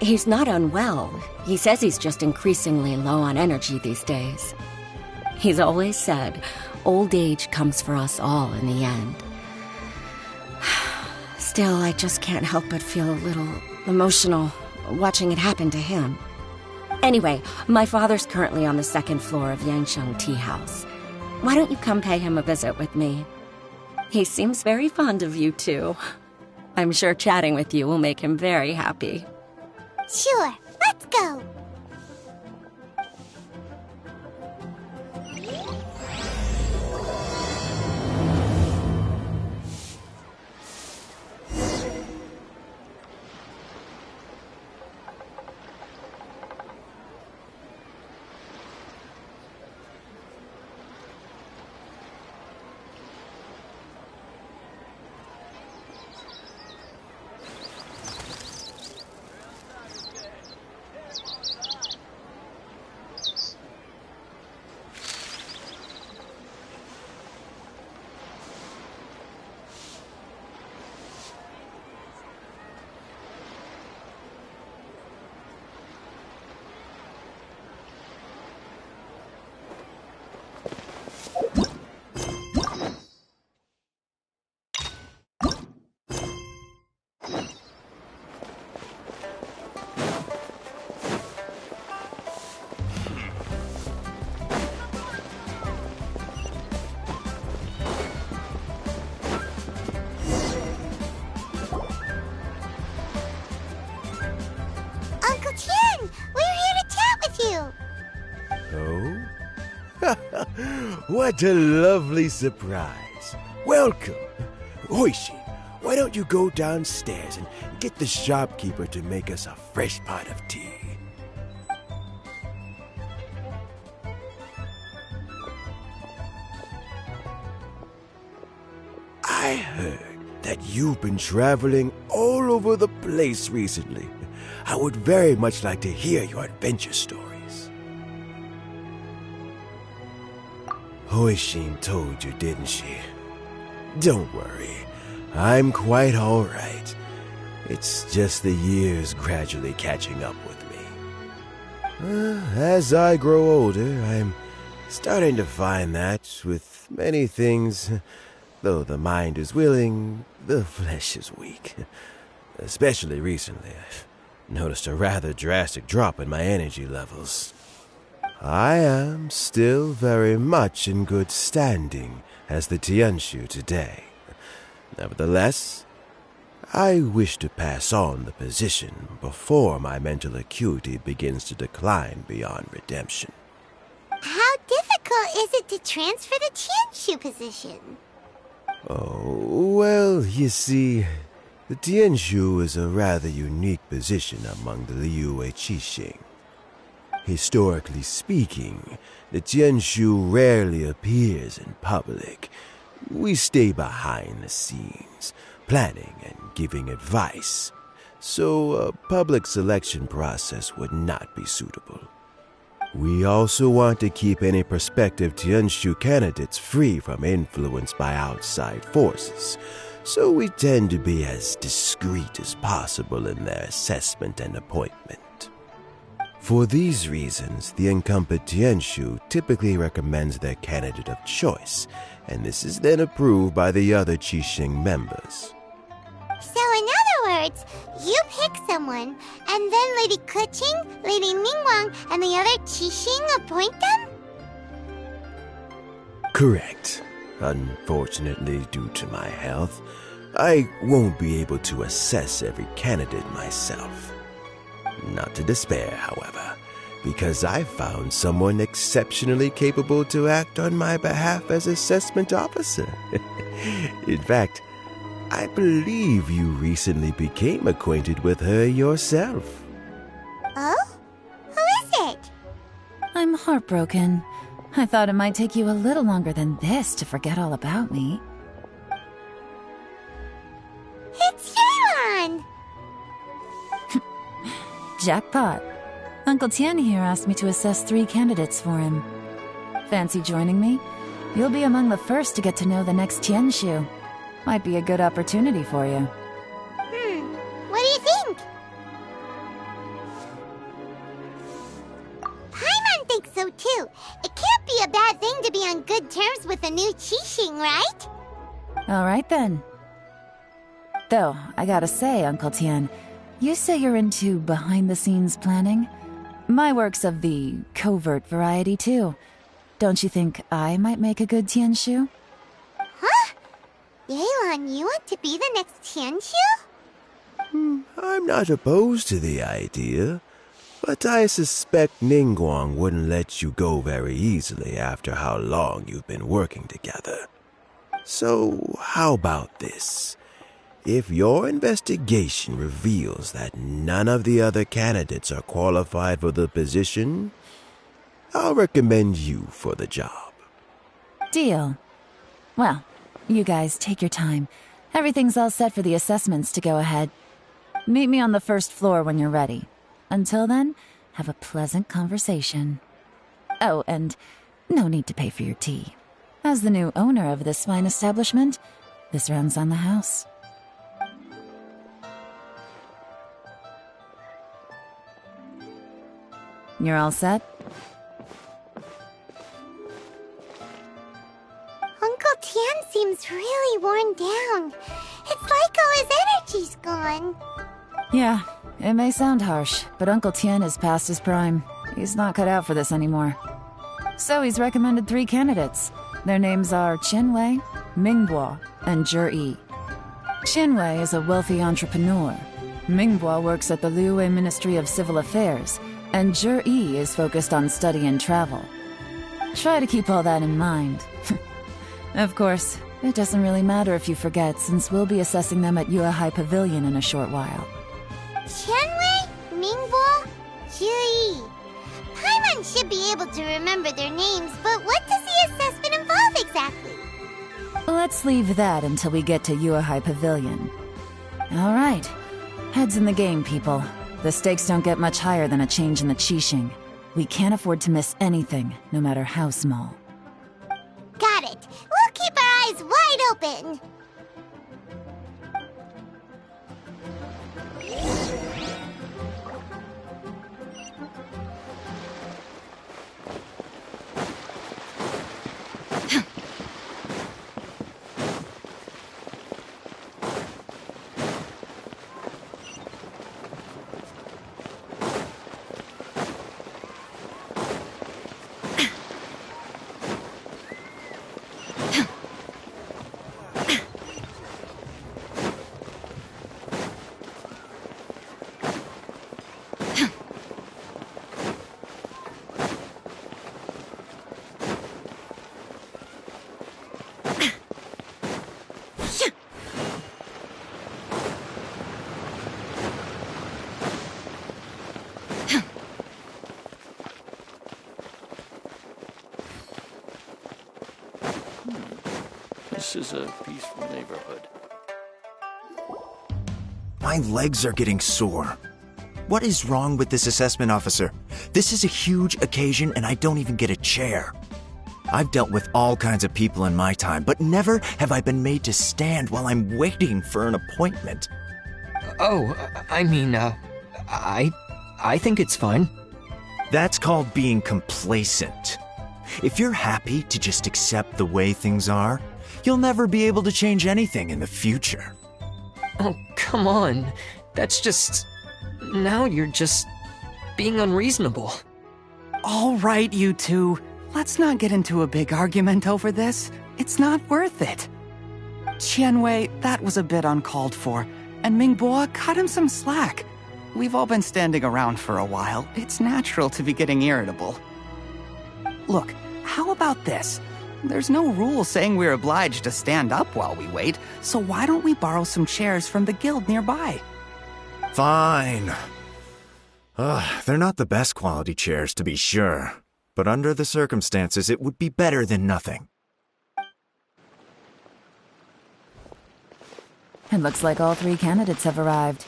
Speaker 15: He's not unwell. He says he's just increasingly low on energy these days. He's always said, old age comes for us all in the end. Still, I just can't help but feel a little emotional watching it happen to him. Anyway, my father's currently on the second floor of Yangsheng Tea House. Why don't you come pay him a visit with me? He seems very fond of you, too. I'm sure chatting with you will make him very happy.
Speaker 13: Sure, let's go!
Speaker 16: What a lovely surprise. Welcome. Hoishin, why don't you go downstairs and get the shopkeeper to make us a fresh pot of tea? I heard that you've been traveling all over the place recently. I would very much like to hear your adventure stories. Hoishin told you, didn't she? Don't worry, I'm quite all right. It's just the years gradually catching up with me. As I grow older, I'm starting to find that with many things, though the mind is willing, the flesh is weak. Especially recently, I've noticed a rather drastic drop in my energy levels. I am still very much in good standing as the Tianshu today. Nevertheless, I wish to pass on the position before my mental acuity begins to decline beyond redemption.
Speaker 13: How difficult is it to transfer the Tianshu position?
Speaker 16: Oh, well, you see, the Tianshu is a rather unique position among the Liyue Qixing. Historically speaking, the Tianshu rarely appears in public. We stay behind the scenes, planning and giving advice, so a public selection process would not be suitable. We also want to keep any prospective Tianshu candidates free from influence by outside forces, so we tend to be as discreet as possible in their assessment and appointment. For these reasons, the incumbent Tianshu typically recommends their candidate of choice, and this is then approved by the other Qixing members.
Speaker 13: So in other words, you pick someone, and then Lady Keqing, Lady Ningguang, and the other Qixing appoint them?
Speaker 16: Correct. Unfortunately, due to my health, I won't be able to assess every candidate myself. Not to despair, however, because I found someone exceptionally capable to act on my behalf as assessment officer. In fact, I believe you recently became acquainted with her yourself.
Speaker 13: Oh? Who is it?
Speaker 1: I'm heartbroken. I thought it might take you a little longer than this to forget all about me.
Speaker 13: It's Yelan!
Speaker 1: Jackpot. Uncle Tian here asked me to assess 3 candidates for him. Fancy joining me? You'll be among the first to get to know the next Tianshu. Might be a good opportunity for you.
Speaker 13: What do you think? Paimon thinks so too. It can't be a bad thing to be on good terms with a new Qixing, right?
Speaker 1: Alright then. Though, I gotta say, Uncle Tian, you say you're into behind-the-scenes planning? My work's of the covert variety, too. Don't you think I might make a good Tianshu?
Speaker 13: Huh? Yelan, you want to be the next Tianshu?
Speaker 16: I'm not opposed to the idea, but I suspect Ningguang wouldn't let you go very easily after how long you've been working together. So, how about this? If your investigation reveals that none of the other candidates are qualified for the position, I'll recommend you for the job.
Speaker 1: Deal. Well, you guys take your time. Everything's all set for the assessments to go ahead. Meet me on the first floor when you're ready. Until then, have a pleasant conversation. Oh, and no need to pay for your tea. As the new owner of this fine establishment, this runs on the house. You're all set?
Speaker 13: Uncle Tian seems really worn down. It's like all his energy's gone.
Speaker 1: Yeah, it may sound harsh, but Uncle Tian is past his prime. He's not cut out for this anymore. So he's recommended 3 candidates. Their names are Qinwei, Mingguo, and Zhi. Qinwei is a wealthy entrepreneur. Mingguo works at the Liyue Ministry of Civil Affairs, and Zhi is focused on study and travel. Try to keep all that in mind. Of course, it doesn't really matter if you forget, since we'll be assessing them at Yuehai Pavilion in a short while.
Speaker 13: Qianwei, Mingbo, Juyi. Paimon should be able to remember their names, but what does the assessment involve exactly?
Speaker 1: Let's leave that until we get to Yuehai Pavilion. Alright. Heads in the game, people. The stakes don't get much higher than a change in the Qixing. We can't afford to miss anything, no matter how small.
Speaker 13: Got it. We'll keep our eyes wide open.
Speaker 17: This is a peaceful neighborhood.
Speaker 18: My legs are getting sore. What is wrong with this assessment officer? This is a huge occasion and I don't even get a chair. I've dealt with all kinds of people in my time, but never have I been made to stand while I'm waiting for an appointment.
Speaker 5: I think it's fine.
Speaker 18: That's called being complacent. If you're happy to just accept the way things are, you'll never be able to change anything in the future.
Speaker 5: Oh, come on. That's just... Now you're just being unreasonable.
Speaker 19: All right, you two. Let's not get into a big argument over this. It's not worth it. Qianwei, that was a bit uncalled for, and Mingbo, cut him some slack. We've all been standing around for a while. It's natural to be getting irritable. Look, how about this? There's no rule saying we're obliged to stand up while we wait, so why don't we borrow some chairs from the guild nearby?
Speaker 18: Fine. They're not the best quality chairs, to be sure. But under the circumstances, it would be better than nothing.
Speaker 1: It looks like all 3 candidates have arrived.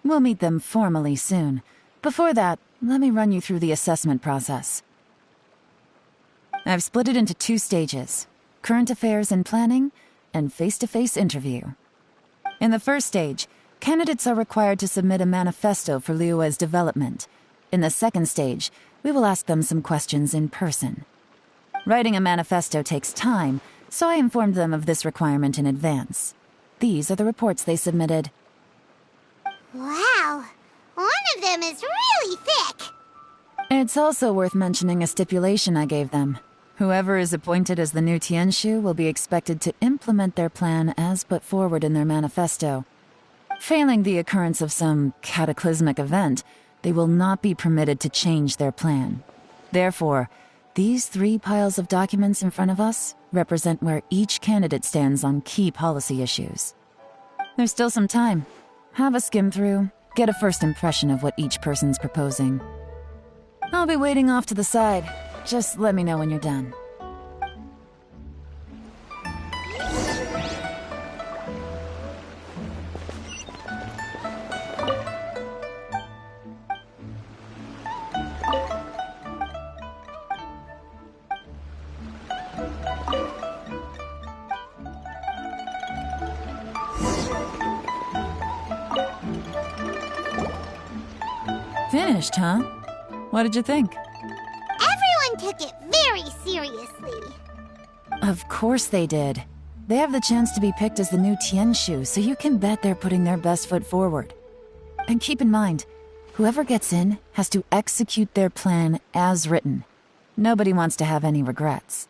Speaker 1: We'll meet them formally soon. Before that, let me run you through the assessment process. I've split it into 2 stages: current affairs and planning, and face-to-face interview. In the first stage, candidates are required to submit a manifesto for Liyue's development. In the second stage, we will ask them some questions in person. Writing a manifesto takes time, so I informed them of this requirement in advance. These are the reports they submitted.
Speaker 13: Wow, one of them is really thick.
Speaker 1: It's also worth mentioning a stipulation I gave them. Whoever is appointed as the new Tianshu will be expected to implement their plan as put forward in their manifesto. Failing the occurrence of some cataclysmic event, they will not be permitted to change their plan. Therefore, these 3 piles of documents in front of us represent where each candidate stands on key policy issues. There's still some time. Have a skim through, get a first impression of what each person's proposing. I'll be waiting off to the side. Just let me know when you're done. Finished, huh? What did you think?
Speaker 13: Everyone took it very seriously.
Speaker 1: Of course they did. They have the chance to be picked as the new Tianshu, so you can bet they're putting their best foot forward. And keep in mind, whoever gets in has to execute their plan as written. Nobody wants to have any regrets.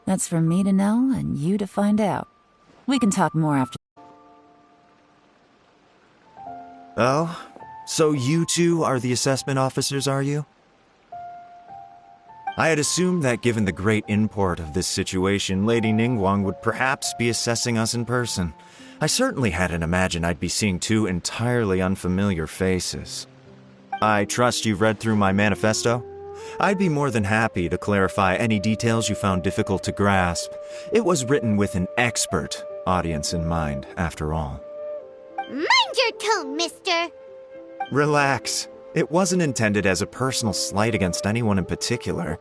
Speaker 1: That's for me to know and you to find out. We can talk more after.
Speaker 18: Oh? So you two are the assessment officers, are you? I had assumed that given the great import of this situation, Lady Ningguang would perhaps be assessing us in person. I certainly hadn't imagined I'd be seeing two entirely unfamiliar faces. I trust you've read through my manifesto? I'd be more than happy to clarify any details you found difficult to grasp. It was written with an expert audience in mind, after all.
Speaker 13: Mind your tone, mister!
Speaker 18: Relax. It wasn't intended as a personal slight against anyone in particular.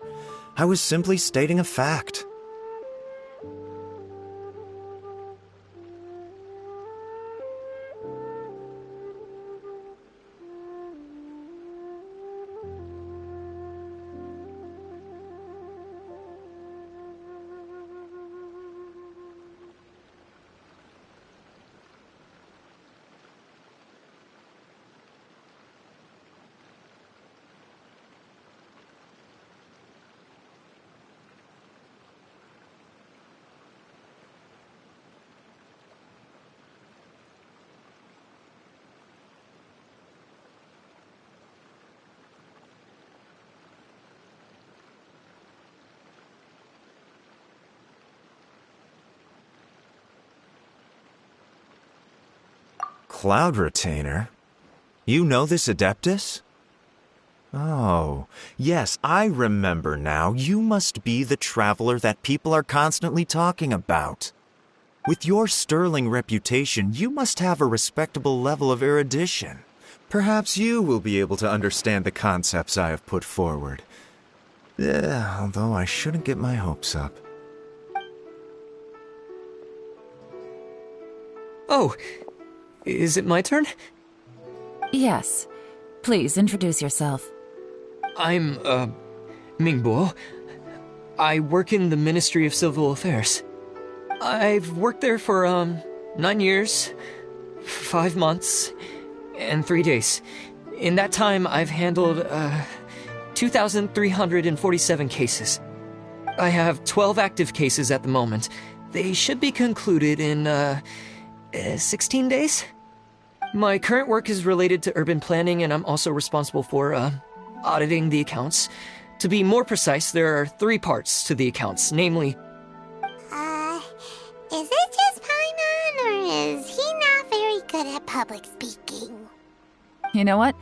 Speaker 18: I was simply stating a fact. Cloud Retainer? You know this Adeptus? Oh, yes, I remember now. You must be the traveler that people are constantly talking about. With your sterling reputation, you must have a respectable level of erudition. Perhaps you will be able to understand the concepts I have put forward. Although I shouldn't get my hopes up.
Speaker 2: Oh, is it my turn?
Speaker 1: Yes. Please introduce yourself.
Speaker 2: I'm, Mingbo. I work in the Ministry of Civil Affairs. I've worked there for, 9 years, 5 months, and 3 days. In that time, I've handled, 2,347 cases. I have 12 active cases at the moment. They should be concluded in, 16 days? My current work is related to urban planning, and I'm also responsible for, auditing the accounts. To be more precise, there are 3 parts to the accounts, namely...
Speaker 13: Is it just Paimon, or is he not very good at public speaking?
Speaker 1: You know what?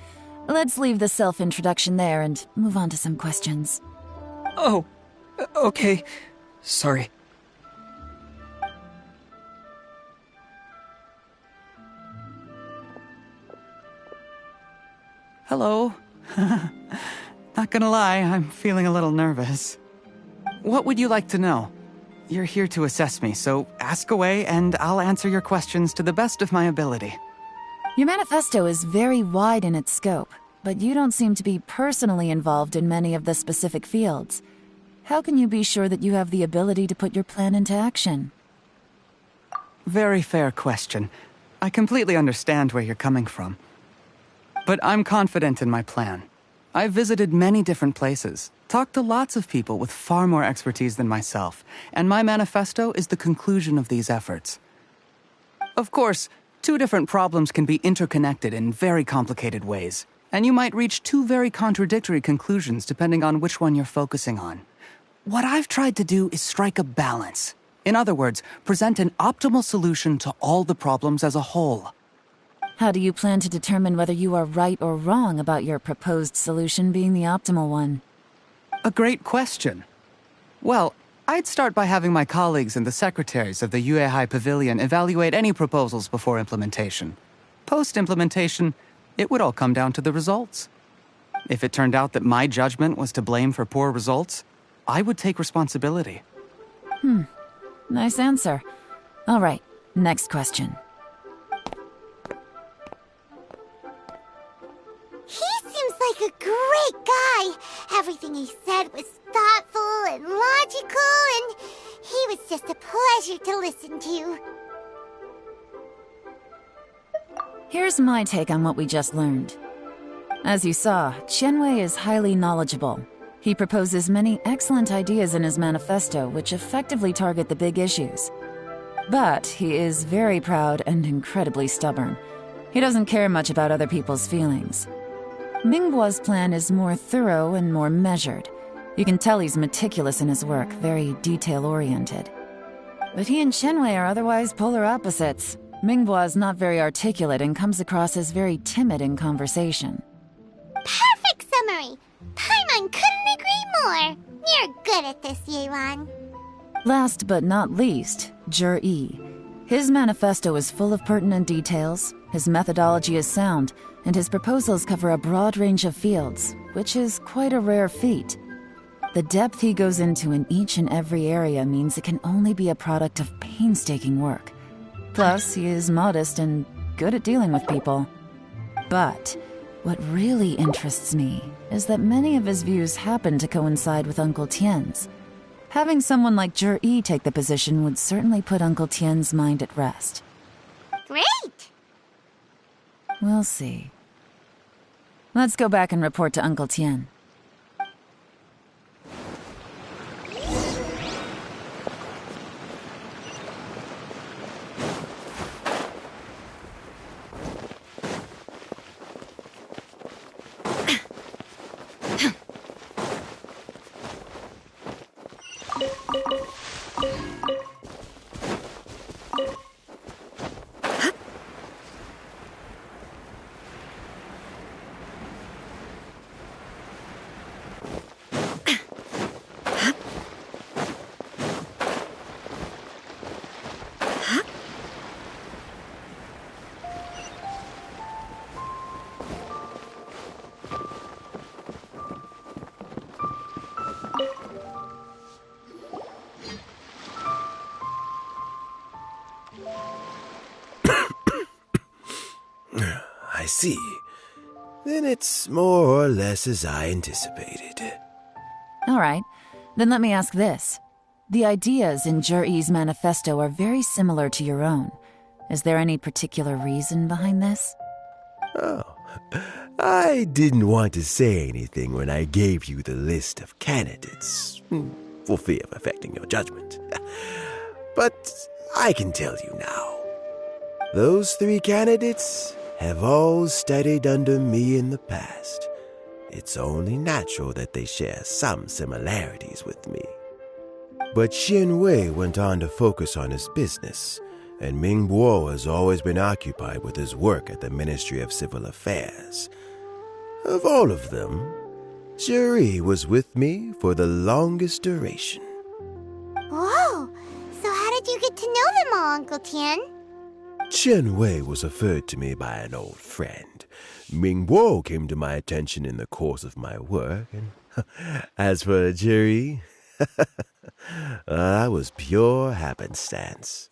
Speaker 1: Let's leave the self-introduction there and move on to some questions.
Speaker 2: Oh, okay. Sorry.
Speaker 19: Hello. Not gonna lie, I'm feeling a little nervous. What would you like to know? You're here to assess me, so ask away and I'll answer your questions to the best of my ability.
Speaker 1: Your manifesto is very wide in its scope, but you don't seem to be personally involved in many of the specific fields. How can you be sure that you have the ability to put your plan into action?
Speaker 19: Very fair question. I completely understand where you're coming from. But I'm confident in my plan. I've visited many different places, talked to lots of people with far more expertise than myself, and my manifesto is the conclusion of these efforts. Of course, 2 different problems can be interconnected in very complicated ways, and you might reach 2 very contradictory conclusions depending on which one you're focusing on. What I've tried to do is strike a balance. In other words, present an optimal solution to all the problems as a whole.
Speaker 1: How do you plan to determine whether you are right or wrong about your proposed solution being the optimal one?
Speaker 19: A great question. Well, I'd start by having my colleagues and the secretaries of the Yuehai Pavilion evaluate any proposals before implementation. Post-implementation, it would all come down to the results. If it turned out that my judgment was to blame for poor results, I would take responsibility.
Speaker 1: Nice answer. All right, next question.
Speaker 13: He seems like a great guy. Everything he said was thoughtful and logical, and he was just a pleasure to listen to.
Speaker 1: Here's my take on what we just learned. As you saw, Qianwei is highly knowledgeable. He proposes many excellent ideas in his manifesto which effectively target the big issues. But he is very proud and incredibly stubborn. He doesn't care much about other people's feelings. Mingboa's plan is more thorough and more measured. You can tell he's meticulous in his work, very detail-oriented. But he and Shenwei are otherwise polar opposites. Mingboa is not very articulate and comes across as very timid in conversation.
Speaker 13: Perfect summary! Paimon couldn't agree more! You're good at this, Yuan.
Speaker 1: Last but not least, Jur-E. His manifesto is full of pertinent details, his methodology is sound, and his proposals cover a broad range of fields, which is quite a rare feat. The depth he goes into in each and every area means it can only be a product of painstaking work. Plus, he is modest and good at dealing with people. But what really interests me is that many of his views happen to coincide with Uncle Tien's. Having someone like Jur-E take the position would certainly put Uncle Tien's mind at rest.
Speaker 13: Great!
Speaker 1: We'll see. Let's go back and report to Uncle Tien.
Speaker 16: I see. Then it's more or less as I anticipated.
Speaker 1: All right, then let me ask this. The ideas in Jur-E's manifesto are very similar to your own. Is there any particular reason behind this?
Speaker 16: Oh, I didn't want to say anything when I gave you the list of candidates, for fear of affecting your judgment. But I can tell you now. Those 3 candidates have all studied under me in the past. It's only natural that they share some similarities with me. But Shenwei went on to focus on his business, and Mingbo has always been occupied with his work at the Ministry of Civil Affairs. Of all of them, Jur-E was with me for the longest duration.
Speaker 13: Whoa! So how did you get to know them all, Uncle Tien?
Speaker 16: Shenwei was referred to me by an old friend. Mingbo came to my attention in the course of my work, and as for Jur-E, that was pure happenstance.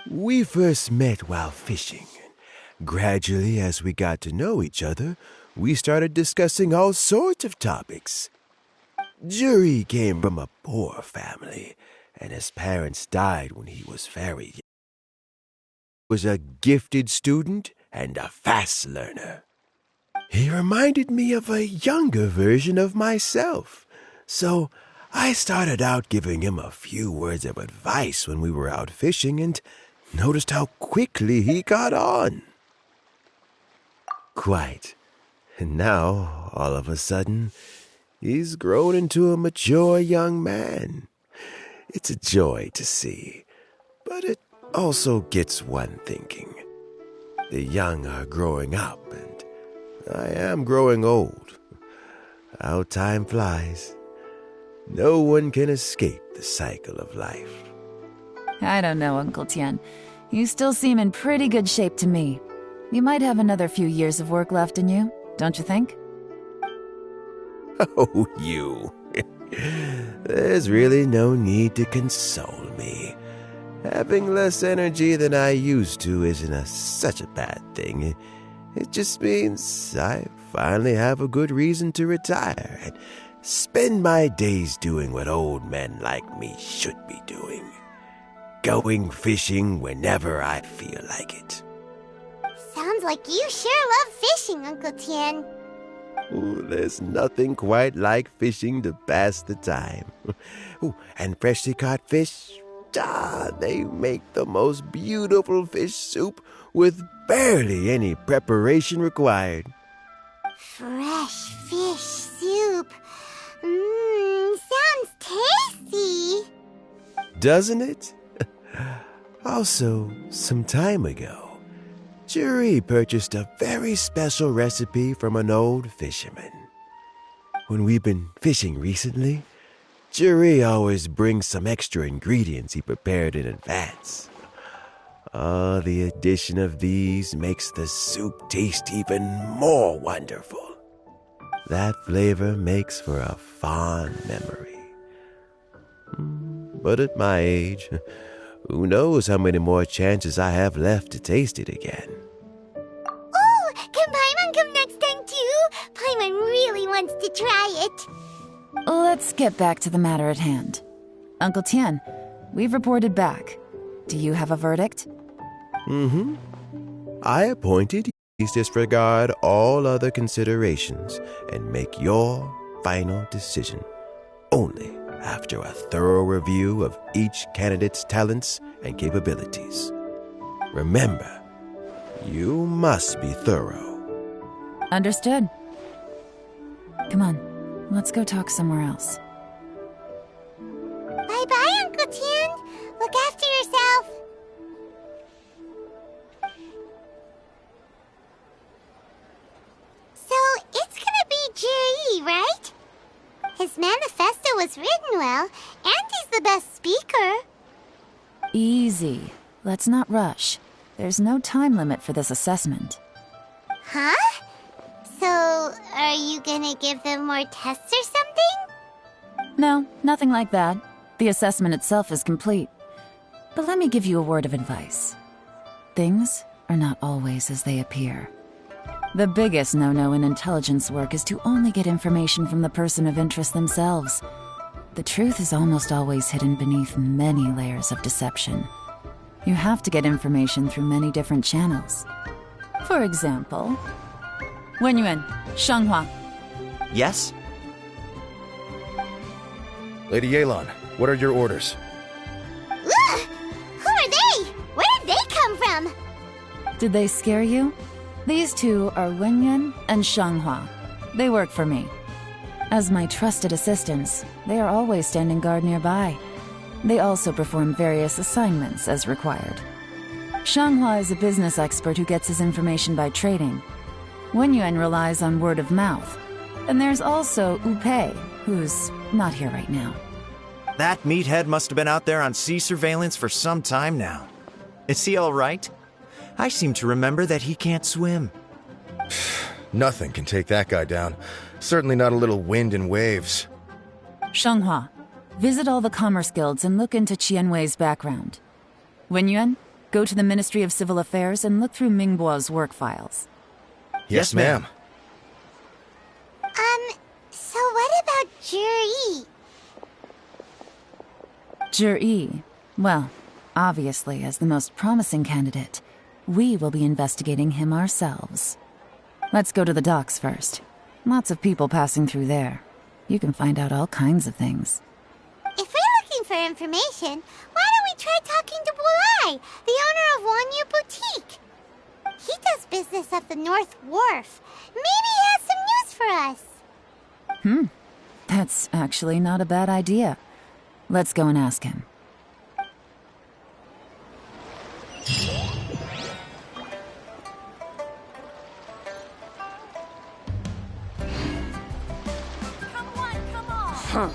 Speaker 16: We first met while fishing, and gradually as we got to know each other, we started discussing all sorts of topics. Jur-E came from a poor family, and his parents died when he was very young. He was a gifted student and a fast learner. He reminded me of a younger version of myself, so I started out giving him a few words of advice when we were out fishing and noticed how quickly he got on. Quite. And now, all of a sudden, he's grown into a mature young man. It's a joy to see, but it also gets one thinking. The young are growing up, and I am growing old. How time flies. No one can escape the cycle of life.
Speaker 1: I don't know, Uncle Tien. You still seem in pretty good shape to me. You might have another few years of work left in you, don't you think?
Speaker 16: Oh, you. There's really no need to console me. Having less energy than I used to isn't such a bad thing. It just means I finally have a good reason to retire and spend my days doing what old men like me should be doing. Going fishing whenever I feel like it.
Speaker 13: Sounds like you sure love fishing, Uncle Tien.
Speaker 16: Ooh, there's nothing quite like fishing to pass the time. Ooh, and freshly caught fish, they make the most beautiful fish soup with barely any preparation required.
Speaker 13: Fresh fish soup. Sounds tasty.
Speaker 16: Doesn't it? Also, some time ago, Juri purchased a very special recipe from an old fisherman. When we've been fishing recently, Juri always brings some extra ingredients he prepared in advance. The addition of these makes the soup taste even more wonderful. That flavor makes for a fond memory. But at my age, who knows how many more chances I have left to taste it again.
Speaker 13: Oh, can Paimon come next time too? Paimon really wants to try it.
Speaker 1: Let's get back to the matter at hand. Uncle Tian, we've reported back. Do you have a verdict?
Speaker 16: I appointed you to disregard all other considerations and make your final decision only after a thorough review of each candidate's talents and capabilities. Remember, you must be thorough.
Speaker 1: Understood. Come on, let's go talk somewhere else.
Speaker 13: Bye-bye, Uncle Tian. Look after yourself. So, it's gonna be Jiri, right? His manifesto was written well, and he's the best speaker.
Speaker 1: Easy. Let's not rush. There's no time limit for this assessment.
Speaker 13: Huh? So, are you gonna give them more tests or something?
Speaker 1: No, nothing like that. The assessment itself is complete. But let me give you a word of advice. Things are not always as they appear. The biggest no-no in intelligence work is to only get information from the person of interest themselves. The truth is almost always hidden beneath many layers of deception. You have to get information through many different channels. For example, Wenyuan, Shanghua.
Speaker 18: Yes?
Speaker 20: Lady Yelan, what are your orders?
Speaker 13: Ugh! Who are they? Where did they come from?
Speaker 1: Did they scare you? These two are Wenyuan and Shanghua. They work for me. As my trusted assistants, they are always standing guard nearby. They also perform various assignments as required. Shanghua is a business expert who gets his information by trading. Wenyuan relies on word of mouth. And there's also Upei, who's not here right now.
Speaker 18: That meathead must have been out there on sea surveillance for some time now. Is he all right? I seem to remember that he can't swim.
Speaker 20: Nothing can take that guy down. Certainly not a little wind and waves.
Speaker 1: Shanghua, visit all the commerce guilds and look into Qianwei's background. Wenyuan, go to the Ministry of Civil Affairs and look through Mingbo's work files.
Speaker 20: Yes, ma'am.
Speaker 13: So what about Juri?
Speaker 1: Juri, well, obviously as the most promising candidate, we will be investigating him ourselves. Let's go to the docks first. Lots of people passing through there. You can find out all kinds of things.
Speaker 13: If we're looking for information, why don't we try talking to Bulai, the owner of Wanyu Boutique? He does business at the North Wharf. Maybe he has some news for us.
Speaker 1: That's actually not a bad idea. Let's go and ask him.
Speaker 8: Huh.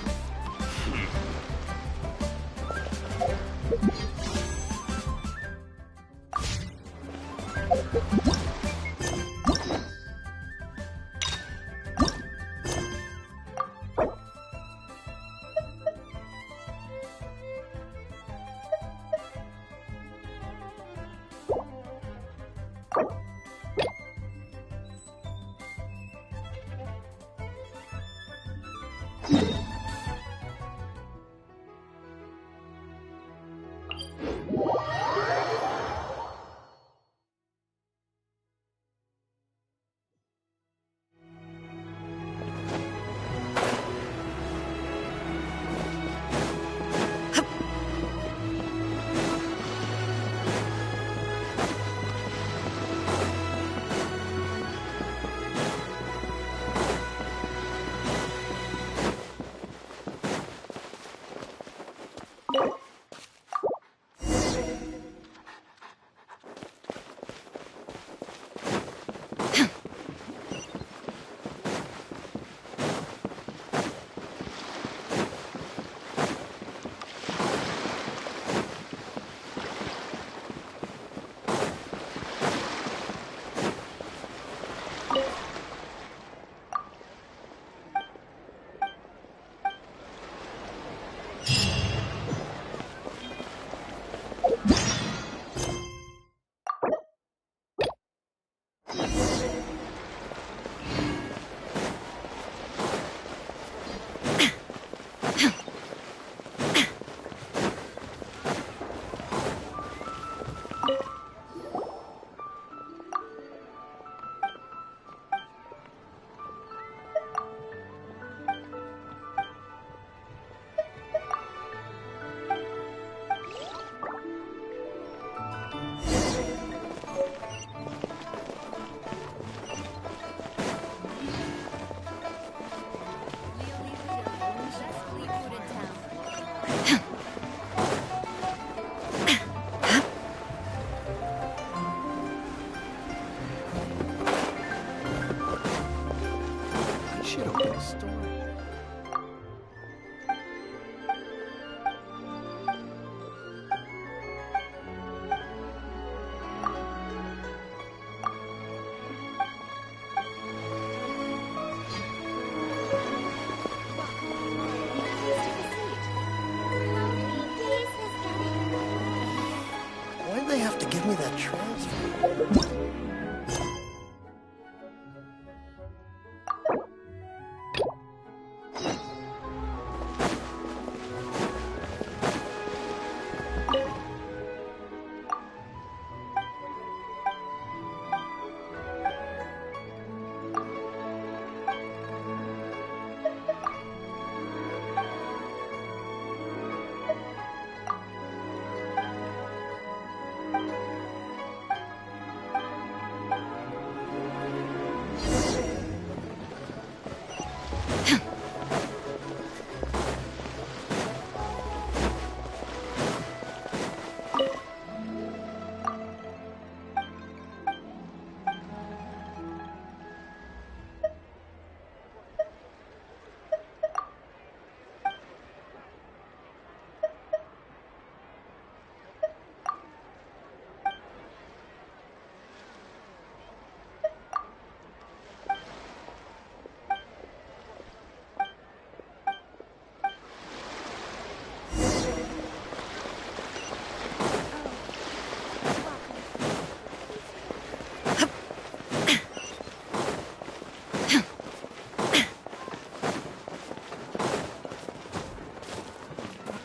Speaker 9: give me that transfer.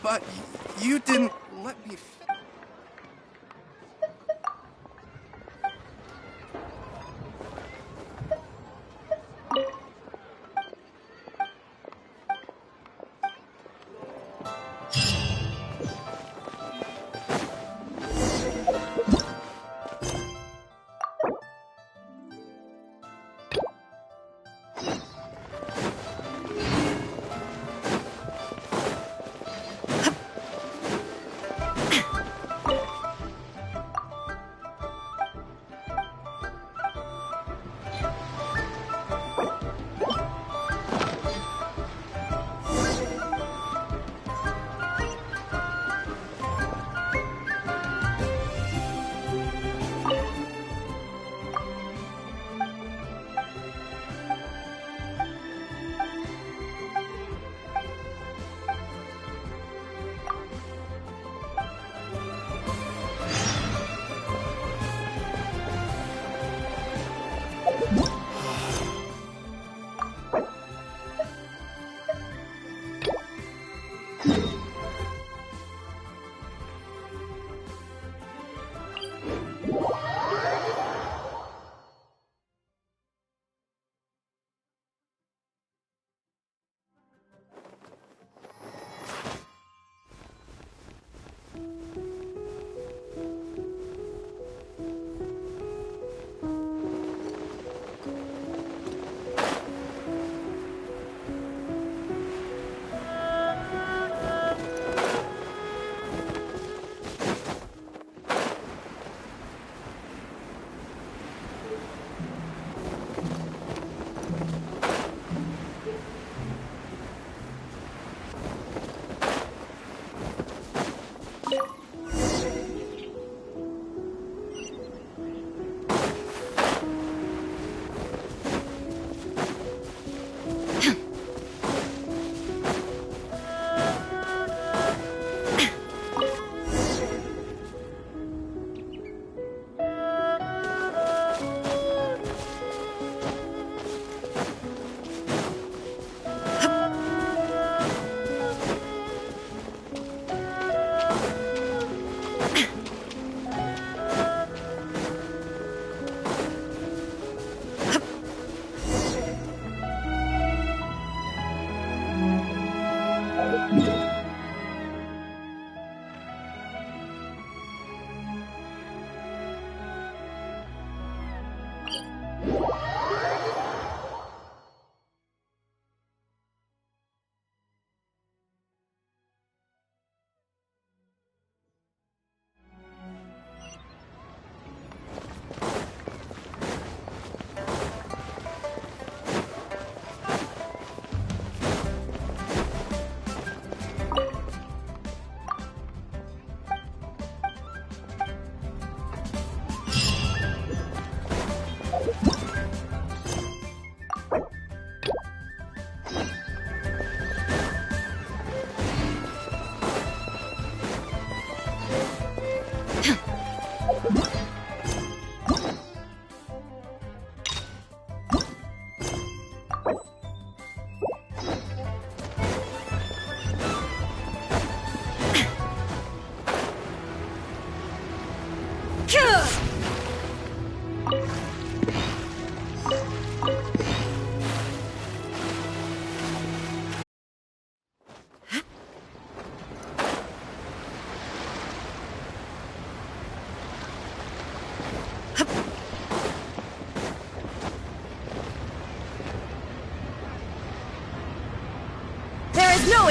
Speaker 20: But you didn't let me...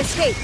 Speaker 3: escape!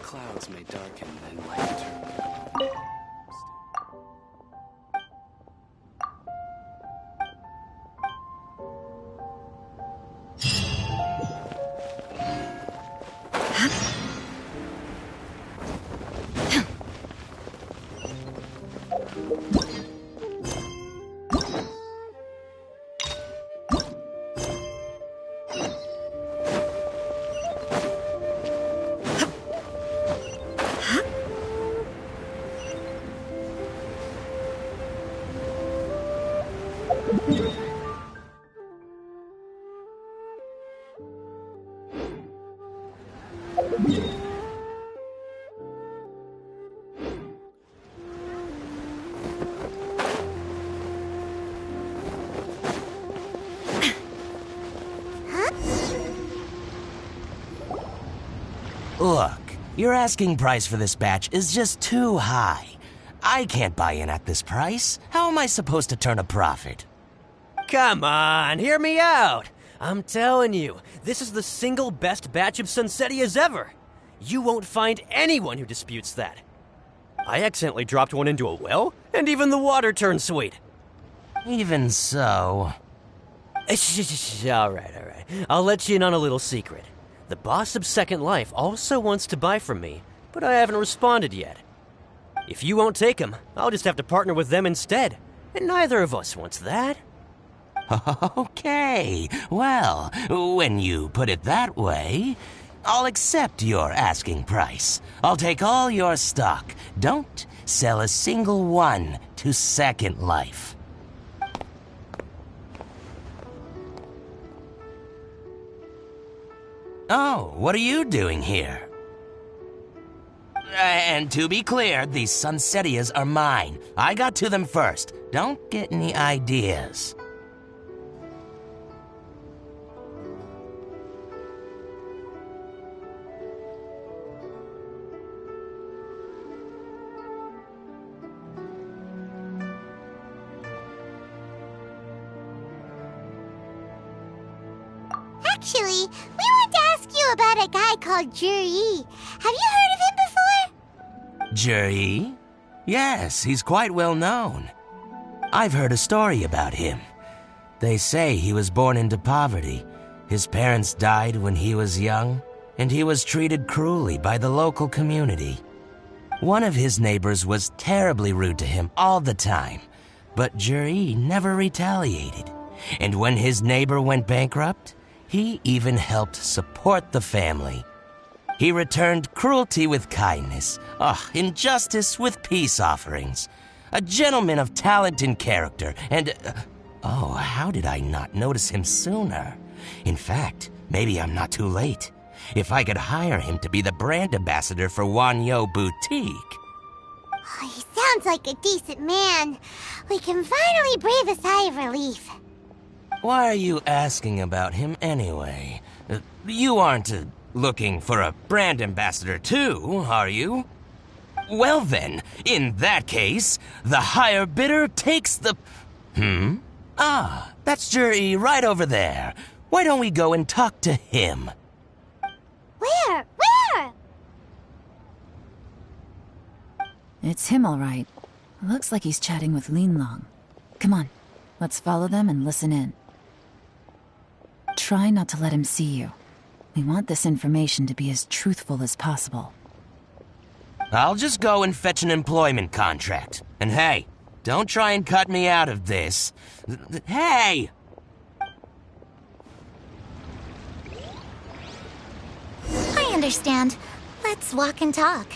Speaker 21: Clouds may darken and light return.
Speaker 22: Look, your asking price for this batch is just too high. I can't buy in at this price. How am I supposed to turn a profit?
Speaker 23: Come on, hear me out. I'm telling you, this is the single best batch of Sunsetias ever. You won't find anyone who disputes that. I accidentally dropped one into a well, and even the water turned sweet.
Speaker 22: Even so...
Speaker 23: All right. I'll let you in on a little secret. The boss of Second Life also wants to buy from me, but I haven't responded yet. If you won't take him, I'll just have to partner with them instead, and neither of us wants that.
Speaker 22: Okay, well, when you put it that way, I'll accept your asking price. I'll take all your stock. Don't sell a single one to Second Life. Oh, what are you doing here? And to be clear, these Sunsetias are mine. I got to them first. Don't get any ideas.
Speaker 13: Actually, we want to ask you about a guy called Juri. Have you heard of him before?
Speaker 22: Juri? Yes, he's quite well known. I've heard a story about him. They say he was born into poverty. His parents died when he was young, and he was treated cruelly by the local community. One of his neighbors was terribly rude to him all the time, but Juri never retaliated. And when his neighbor went bankrupt, he even helped support the family. He returned cruelty with kindness, injustice with peace offerings. A gentleman of talent and character, and... how did I not notice him sooner? In fact, maybe I'm not too late. If I could hire him to be the brand ambassador for Wanyo Boutique.
Speaker 13: Oh, he sounds like a decent man. We can finally breathe a sigh of relief.
Speaker 22: Why are you asking about him anyway? You aren't looking for a brand ambassador too, are you? Well then, in that case, the higher bidder takes the... that's Juri right over there. Why don't we go and talk to him?
Speaker 13: Where? Where?
Speaker 1: It's him, all right. Looks like he's chatting with Linlong. Come on, let's follow them and listen in. Try not to let him see you. We want this information to be as truthful as possible.
Speaker 22: I'll just go and fetch an employment contract. And hey, don't try and cut me out of this. Hey!
Speaker 13: I understand. Let's walk and talk.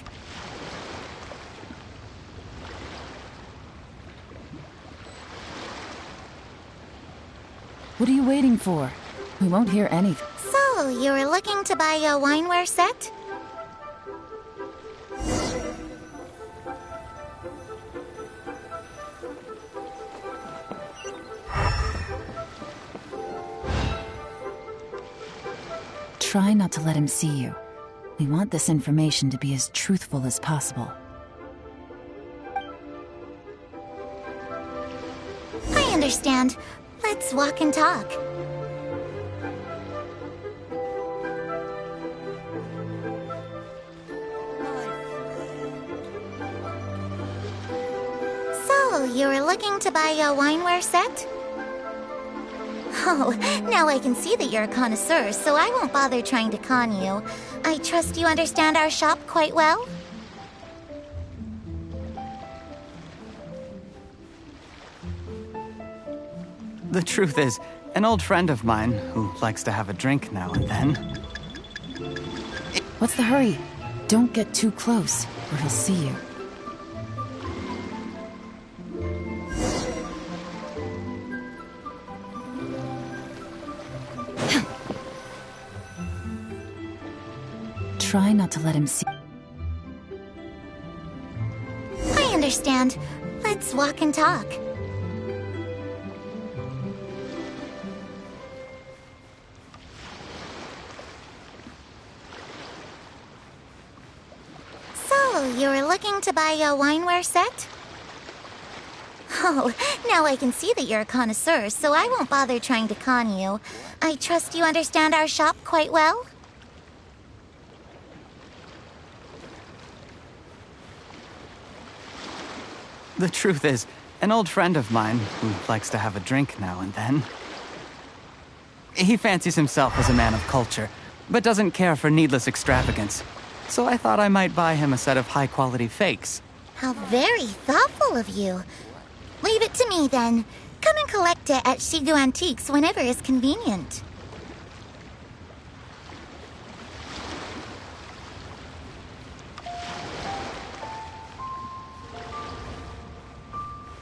Speaker 1: What are you waiting for? We won't hear anything.
Speaker 13: So, you were looking to buy a wineware set?
Speaker 1: Try not to let him see you. We want this information to be as truthful as possible.
Speaker 13: I understand. Let's walk and talk. So, you were looking to buy a wineware set? Oh, now I can see that you're a connoisseur, so I won't bother trying to con you. I trust you understand our shop quite well?
Speaker 19: The truth is, an old friend of mine who likes to have a drink now and then.
Speaker 1: What's the hurry? Don't get too close, or he'll see you. Try not to let him see.
Speaker 13: I understand. Let's walk and talk. So, you were looking to buy a wineware set? Oh, now I can see that you're a connoisseur, so I won't bother trying to con you. I trust you understand our shop quite well?
Speaker 19: The truth is, an old friend of mine who likes to have a drink now and then. He fancies himself as a man of culture, but doesn't care for needless extravagance. So I thought I might buy him a set of high-quality fakes.
Speaker 13: How very thoughtful of you. Leave it to me, then. Come and collect it at Shigu Antiques whenever is convenient.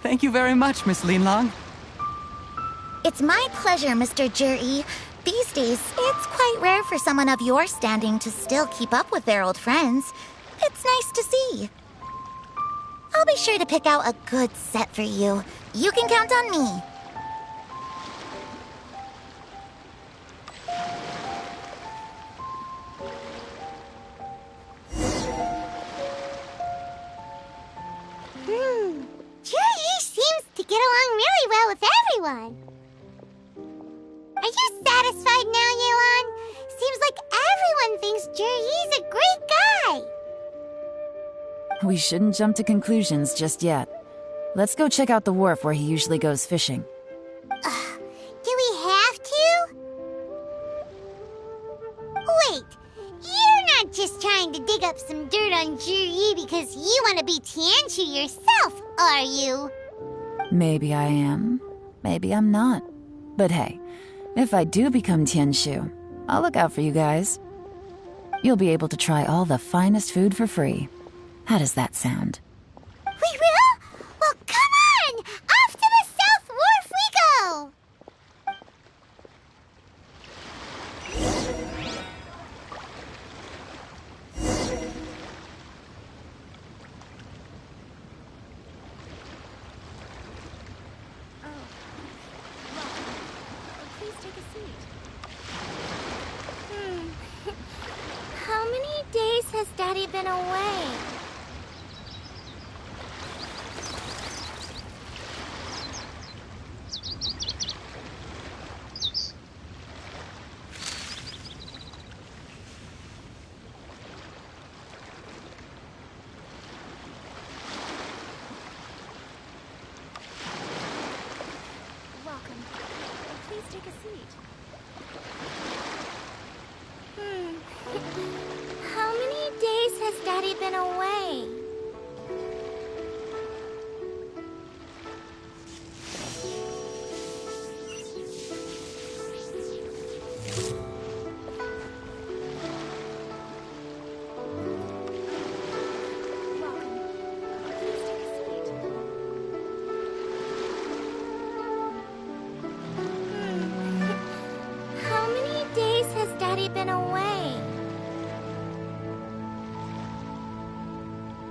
Speaker 19: Thank you very much, Miss Linlong.
Speaker 4: It's my pleasure, Mr. Juri. These days, it's quite rare for someone of your standing to still keep up with their old friends. It's nice to see. I'll be sure to pick out a good set for you. You can count on me.
Speaker 13: Juri seems to get along really well with everyone. Are you satisfied now, Yelan? Seems like everyone thinks Juri's a great guy.
Speaker 1: We shouldn't jump to conclusions just yet. Let's go check out the wharf where he usually goes fishing.
Speaker 13: Do we have to? Wait, you're not just trying to dig up some dirt on Juri because you want to be Tianshu yourself, are you?
Speaker 1: Maybe I am. Maybe I'm not. But hey, if I do become Tianshu, I'll look out for you guys. You'll be able to try all the finest food for free. How does that sound?
Speaker 13: We will? Well, come on! Off to the South Wharf we go!
Speaker 4: Please take a seat.
Speaker 13: How many days has Daddy been away?
Speaker 4: Welcome. Please take a seat.
Speaker 13: How many days has Daddy been away? How many days has Daddy been away?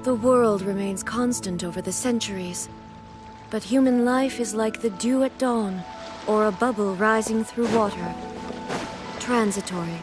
Speaker 3: The world remains constant over the centuries. But human life is like the dew at dawn, or a bubble rising through water. Transitory.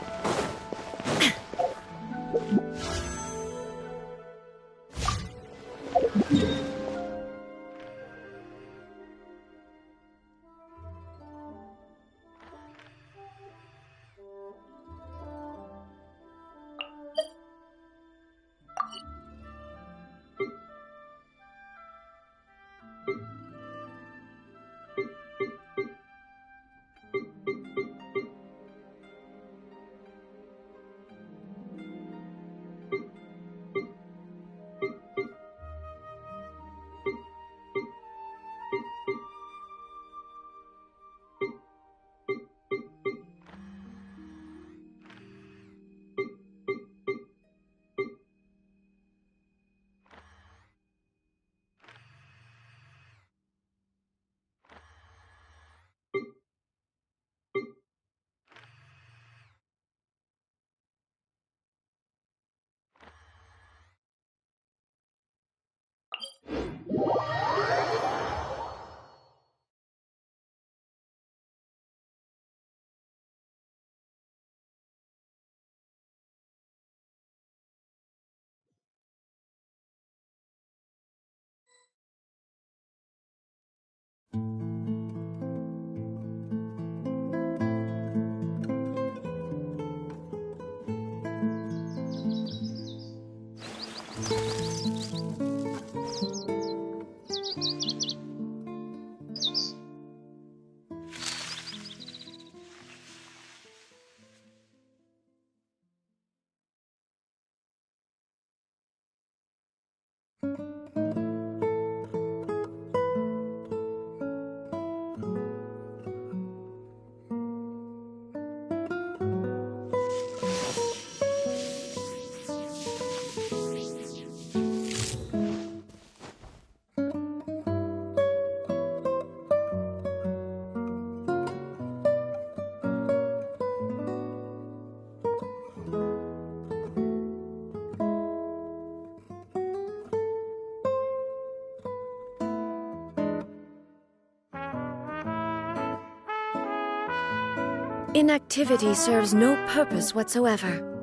Speaker 3: Inactivity serves no purpose whatsoever.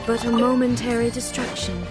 Speaker 3: But a momentary distraction.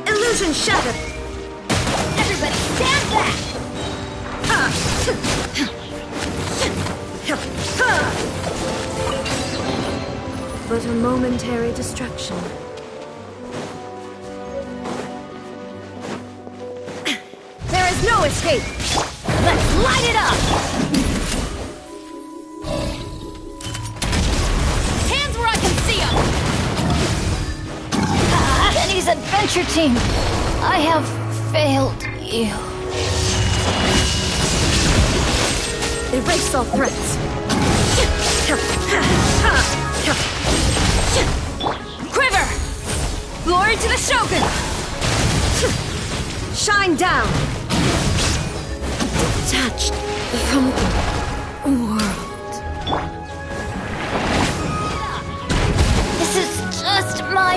Speaker 6: Illusion shattered! Everybody stand back! But a momentary distraction. There is no escape! Let's light it up! Hands where I can see them!
Speaker 1: Penny's adventure team, I have failed you.
Speaker 6: Erase all threats. Quiver! Glory to the Shogun! Shine down! Detached from the world.
Speaker 1: This is just my...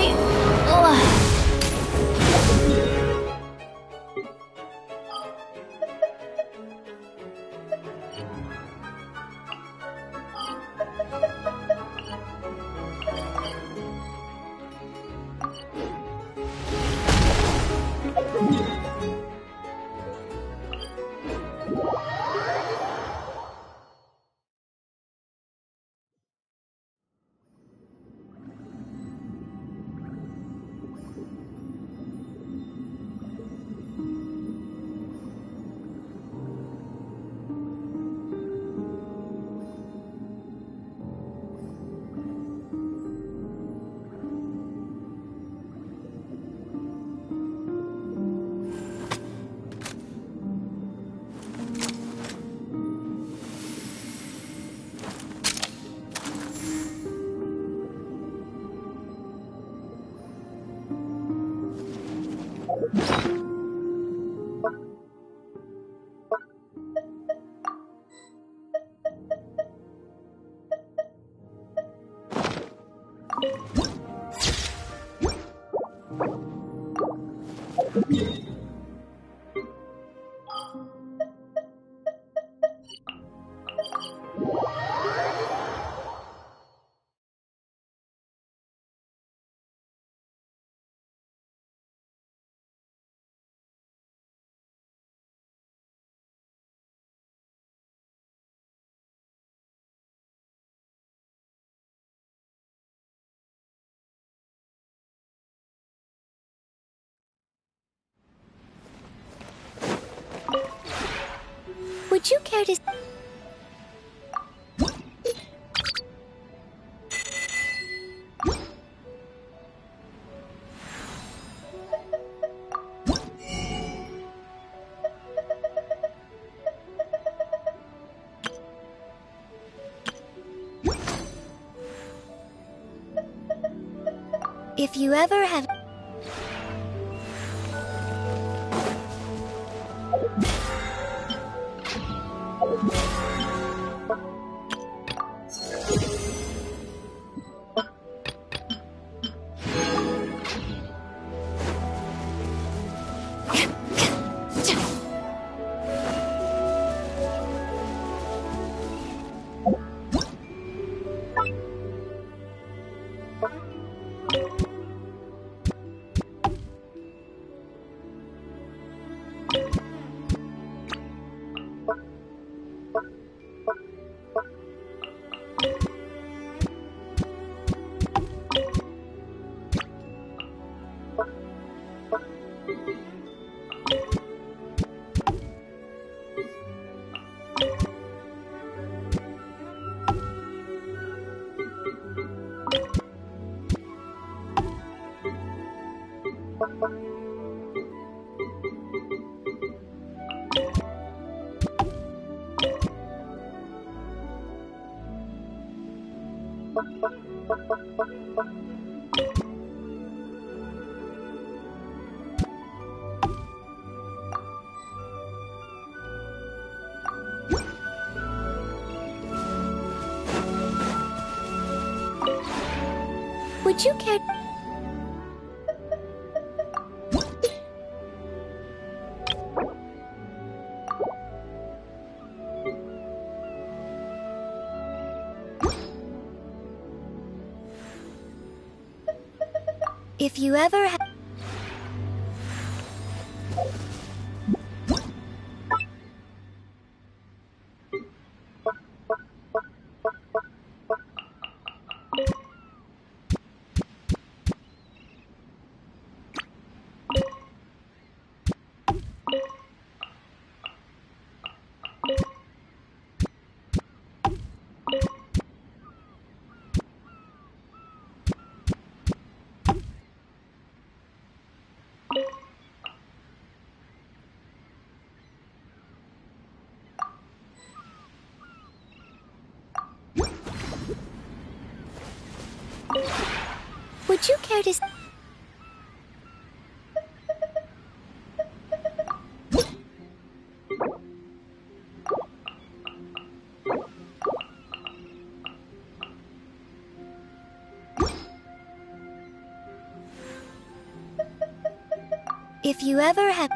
Speaker 3: Would you care to... If you ever have... Would you care... If you ever have... Would you care to... If you ever have...